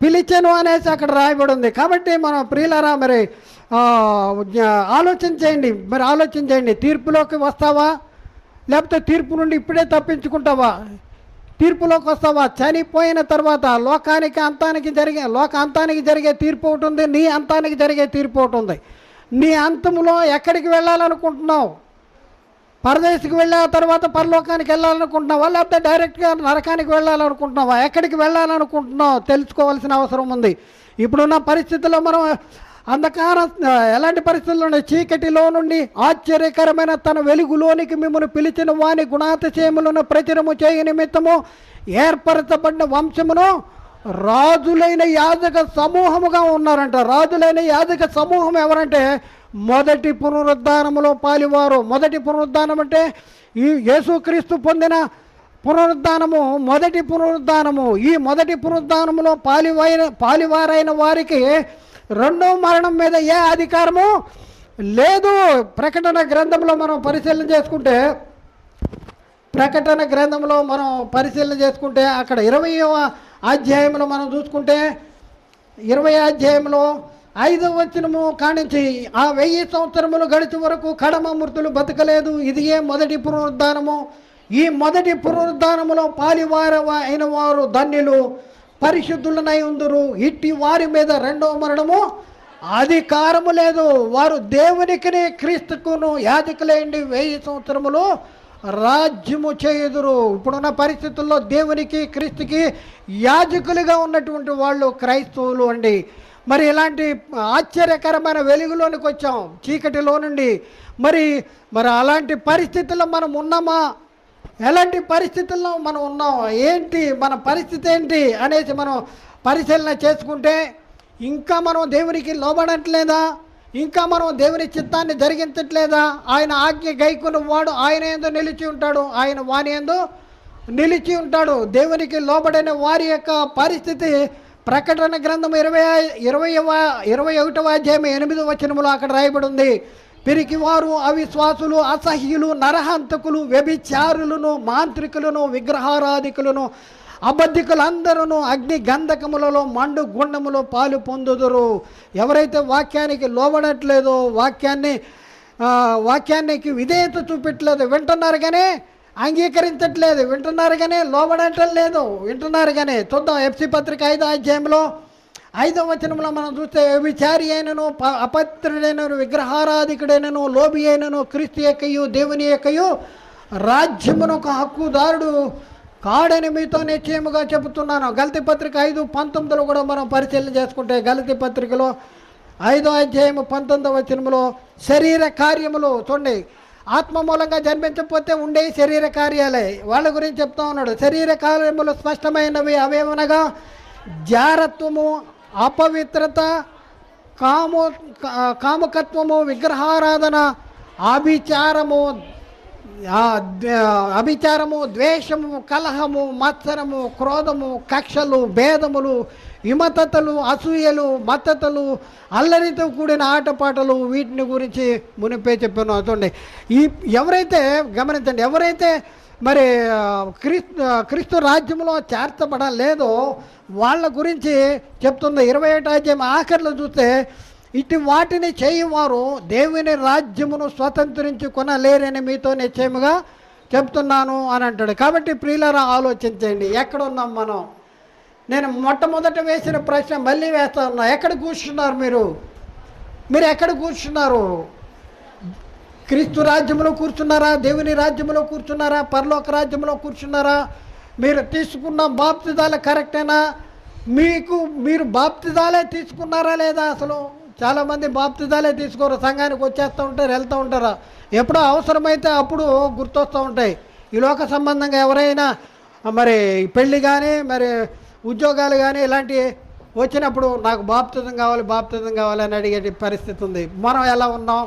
పిలిచెను అనేసి అక్కడ రాయబడి ఉంది. కాబట్టి మనం ప్రియులారా మరి ఆలోచన చేయండి. తీర్పులోకి వస్తావా, లేకపోతే తీర్పు నుండి ఇప్పుడే తప్పించుకుంటావా? తీర్పులోకి వస్తావా? చనిపోయిన తర్వాత లోక అంతానికి జరిగే తీర్పు ఒకటి ఉంది, నీ అంతానికి జరిగే తీర్పు ఒకటి ఉంది. నీ అంతములో ఎక్కడికి వెళ్ళాలనుకుంటున్నావు? పరదేశికి వెళ్ళిన తర్వాత పరలోకానికి వెళ్ళాలనుకుంటున్నావా, లేకపోతే డైరెక్ట్గా నరకానికి వెళ్ళాలనుకుంటున్నావా? ఎక్కడికి వెళ్ళాలనుకుంటున్నావు తెలుసుకోవాల్సిన అవసరం ఉంది. ఇప్పుడున్న పరిస్థితుల్లో మనం ఎలాంటి పరిస్థితుల్లో ఉన్నాయి? చీకటిలో నుండి ఆశ్చర్యకరమైన తన వెలుగులోనికి మిమ్మల్ని పిలిచిన వాని గుణాతిశయములను ప్రచురము చేయ నిమిత్తము ఏర్పరచబడిన వంశమును రాజులైన యాజక సమూహముగా ఉన్నారంట. రాజులైన యాజక సమూహం ఎవరంటే మొదటి పునరుద్ధానములో పాలివారు. మొదటి పునరుద్ధానం అంటే ఈ యేసుక్రీస్తు పొందిన పునరుద్ధానము మొదటి పునరుద్ధానము. ఈ మొదటి పునరుద్ధానములో పాలివారైన వారికి రెండో మరణం మీద ఏ అధికారము లేదు. ప్రకటన గ్రంథంలో మనం పరిశీలన చేసుకుంటే ప్రకటన గ్రంథంలో మనం పరిశీలన చేసుకుంటే అక్కడ 20వ అధ్యాయంలో మనం చూసుకుంటే 20వ అధ్యాయంలో 5వ వచనము కానించి ఆ 1000 సంవత్సరములు గడిచే వరకు కడమ మృతులు బతకలేదు, ఇదియే మొదటి పునరుద్ధానము, ఈ మొదటి పునరుద్ధానములో పాలివార అయిన వారు ధన్యులు, పరిశుద్ధులనై ఉందురు, ఇట్టి వారి మీద రెండవ మరణము అధికారము లేదు, వారు దేవునికి క్రీస్తుకును యాజకులైండి 1000 సంవత్సరములు రాజ్యము చేయుదురు. ఇప్పుడున్న పరిస్థితుల్లో దేవునికి క్రీస్తుకి యాజకులుగా ఉన్నటువంటి వాళ్ళు క్రైస్తవులు అండి. మరి ఇలాంటి ఆశ్చర్యకరమైన వెలుగులోనికి వచ్చాం చీకటిలో నుండి. మరి అలాంటి పరిస్థితుల్లో మనం ఉన్నామా? ఎలాంటి పరిస్థితుల్లో మనం ఉన్నాం, ఏంటి మన పరిస్థితి ఏంటి అనేసి మనం పరిశీలన చేసుకుంటే, ఇంకా మనం దేవునికి లోబడట్లేదా? ఇంకా మనం దేవుని చిత్తాన్ని జరిగించట్లేదా? ఆయన ఆజ్ఞ గైకొన్న వాడు ఆయన యందు నిలిచి ఉంటాడు, ఆయన వాని యందు నిలిచి ఉంటాడు. దేవునికి లోబడిన వారి యొక్క పరిస్థితి ప్రకటన గ్రంథం 21వ అధ్యాయం 8వ వచనములో అక్కడ రాయబడి ఉంది. పిరికివారు, అవిశ్వాసులు, అసహ్యులు, నరహంతకులు, వ్యభిచారులను, మాంత్రికులను, విగ్రహారాధికులను, అబద్ధికులందరూ అగ్ని గంధకములలో మండు గుండములో పాలు పొందుదురు. ఎవరైతే వాక్యానికి లోబడట్లేదో, వాక్యానికి విధేయత చూపెట్టలేదు, వింటున్నారు కానీ అంగీకరించట్లేదు, వింటున్నారు కానీ లోబడటం లేదు, వింటున్నారు కానీ. చూద్దాం ఎఫ్సి పత్రిక 5వ అధ్యాయంలో 5వ వచనంలో మనం చూస్తే, విచారి అయినను, అపత్రుడైనను, విగ్రహారాధికుడైనను, లోబి అయినను క్రీస్తు యొక్కయు దేవుని యొక్కయు రాజ్యమునకు హక్కుదారుడు కాడని మీతో నిశ్చయముగా చెబుతున్నాను. గలతీ పత్రిక 5:19 కూడా మనం పరిశీలన చేసుకుంటే, గలతీ పత్రికలో 5వ అధ్యాయం 19వ వచనంలో శరీర కార్యములు చూడండి, ఆత్మ మూలంగా జన్మించకపోతే ఉండే శరీర కార్యాలే వాళ్ళ గురించి చెప్తా ఉన్నాడు. శరీర కార్యములు స్పష్టమైనవి, అవేమనగా జారత్వము, అపవిత్రత, కాముకత్వము, విగ్రహారాధన, అభిచారము, ద్వేషము, కలహము, మత్సరము, క్రోధము, కక్షలు, భేదములు, విమతలు, అసూయలు, మత్తతలు, అల్లరితో కూడిన ఆటపాటలు, వీటిని గురించి మునిపే చెప్పాను. చూడండి, ఎవరైతే గమనించండి, ఎవరైతే మరి క్రీస్తు రాజ్యంలో చేర్చబడలేదో వాళ్ళ గురించి చెప్తుంది. 21వ అధ్యాయం ఆఖరిలో చూస్తే, ఇటు వాటిని చేయవారు దేవుని రాజ్యమును స్వతంత్రించి కొనలేరని మీతో నిశ్చయముగా చెప్తున్నాను అని అంటాడు. కాబట్టి ప్రియులారా, ఆలోచించండి, ఎక్కడున్నాం మనం? నేను మొట్టమొదట వేసిన ప్రశ్న మళ్ళీ వేస్తా ఉన్నా, ఎక్కడ కూర్చున్నారు మీరు ఎక్కడ కూర్చున్నారు? క్రీస్తు రాజ్యంలో కూర్చున్నారా? దేవుని రాజ్యంలో కూర్చున్నారా? పరలోక రాజ్యంలో కూర్చున్నారా? మీరు తీసుకున్న బాప్తిదాలు కరెక్టేనా? మీరు బాప్తిదాలే తీసుకున్నారా లేదా? అసలు చాలామంది బాప్తిదాలే తీసుకోరు, సంఘానికి వచ్చేస్తూ ఉంటారు, వెళ్తూ ఉంటారు, ఎప్పుడో అవసరమైతే అప్పుడు గుర్తొస్తూ ఉంటాయి. ఈ లోక సంబంధంగా ఎవరైనా మరి పెళ్ళి కానీ మరి ఉద్యోగాలు కానీ ఇలాంటివి వచ్చినప్పుడు నాకు బాప్తిజం కావాలి అని అడిగే పరిస్థితి ఉంది. మనం ఎలా ఉన్నాం?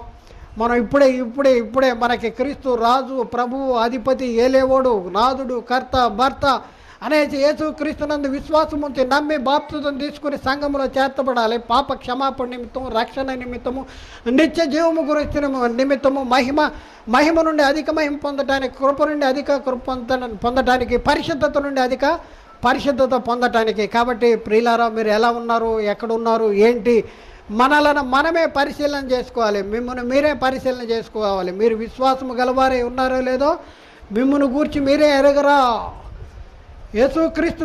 మనం ఇప్పుడే మనకి క్రీస్తు రాజు, ప్రభువు, అధిపతి, ఏలేవోడు, నాథుడు, కర్త, భర్త అనేసి యేసు క్రీస్తునందు విశ్వాసం ఉంచి నమ్మి బాప్తిజం తీసుకుని సంఘంలో చేర్చబడాలి. పాప క్షమాపణ నిమిత్తము, రక్షణ నిమిత్తము, నిత్య జీవము గురించి నిమిత్తము, మహిమ నుండి అధిక మహిమ పొందటానికి, కృప నుండి అధిక కృప పొందటానికి, పరిశుద్ధత నుండి అధిక పరిశుద్ధత పొందటానికి. కాబట్టి ప్రియులారా, మీరు ఎలా ఉన్నారు? ఎక్కడున్నారు? ఏంటి? మనలను మనమే పరిశీలన చేసుకోవాలి, మిమ్మల్ని మీరే పరిశీలన చేసుకోవాలి. మీరు విశ్వాసము గలవారే ఉన్నారో లేదో మిమ్మల్ని గూర్చి మీరే ఎరగరా. యేసుక్రీస్తు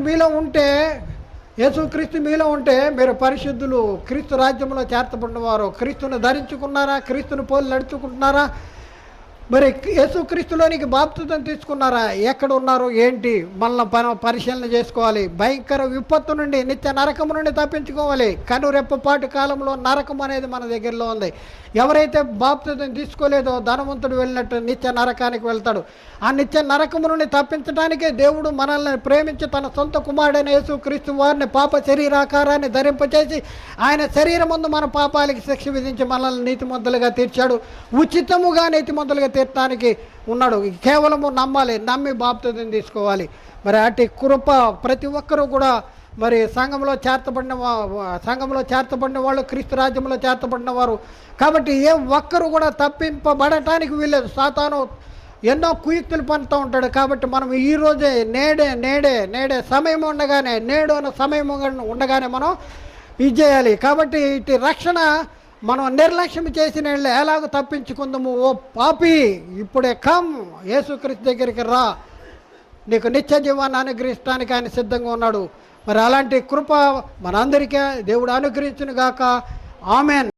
మీలో ఉంటే మీరు పరిశుద్ధులు, క్రీస్తు రాజ్యంలో చేర్చబడినవారు. క్రీస్తుని ధరించుకున్నారా? క్రీస్తుని పోలి నడుచుకుంటున్నారా? మరి యేసుక్రీస్తులోనికి బాప్తిజం తీసుకున్నారా? ఎక్కడ ఉన్నారు? ఏంటి? మనల్ని పరిశీలన చేసుకోవాలి. భయంకర విపత్తు నుండి, నిత్య నరకము నుండి తప్పించుకోవాలి. కనురెప్పపాటు కాలంలో నరకం అనేది మన దగ్గరలో ఉంది. ఎవరైతే బాప్తిజం తీసుకోలేదో ధనవంతుడు వెళ్ళినట్టు నిత్య నరకానికి వెళ్తాడు. ఆ నిత్య నరకము నుండి తప్పించడానికే దేవుడు మనల్ని ప్రేమించి తన సొంత కుమారుడైన యేసుక్రీస్తు వారిని పాప శరీరాకారాన్ని ధరింపచేసి ఆయన శరీరం ముందు మన పాపాలకి శిక్ష విధించి మనల్ని నీతిమంతులుగా తీర్చాడు. ఉచితముగా నీతిమంతులుగా తీర్చడానికి ఉన్నాడు. కేవలము నమ్మి బాప్తిజం తీసుకోవాలి. మరి అటు కృప ప్రతి ఒక్కరూ కూడా మరి సంఘంలో చేర్చబడిన వాళ్ళు, క్రీస్తు రాజ్యంలో చేర్చబడిన వారు. కాబట్టి ఏ ఒక్కరు కూడా తప్పింపబడటానికి వీల్లేదు. సాతాను ఎన్నో కుయుక్తులు పనుతూ ఉంటాడు. కాబట్టి మనం ఈరోజే నేడే సమయం ఉండగానే, నేడు అన్న సమయం ఉండగానే మనం ఇది చేయాలి. కాబట్టి ఇటు రక్షణ మనం నిర్లక్ష్యం చేసిన ఎలాగో తప్పించుకుందాము. ఓ పాపి, ఇప్పుడే కమ్, యేసుక్రీస్తు దగ్గరికి రా, నీకు నిత్య జీవాన్ని అనుగ్రహించడానికి ఆయన సిద్ధంగా ఉన్నాడు. మరి అలాంటి కృప మనందరికీ దేవుడు అనుగ్రహించును గాక. ఆమెన్.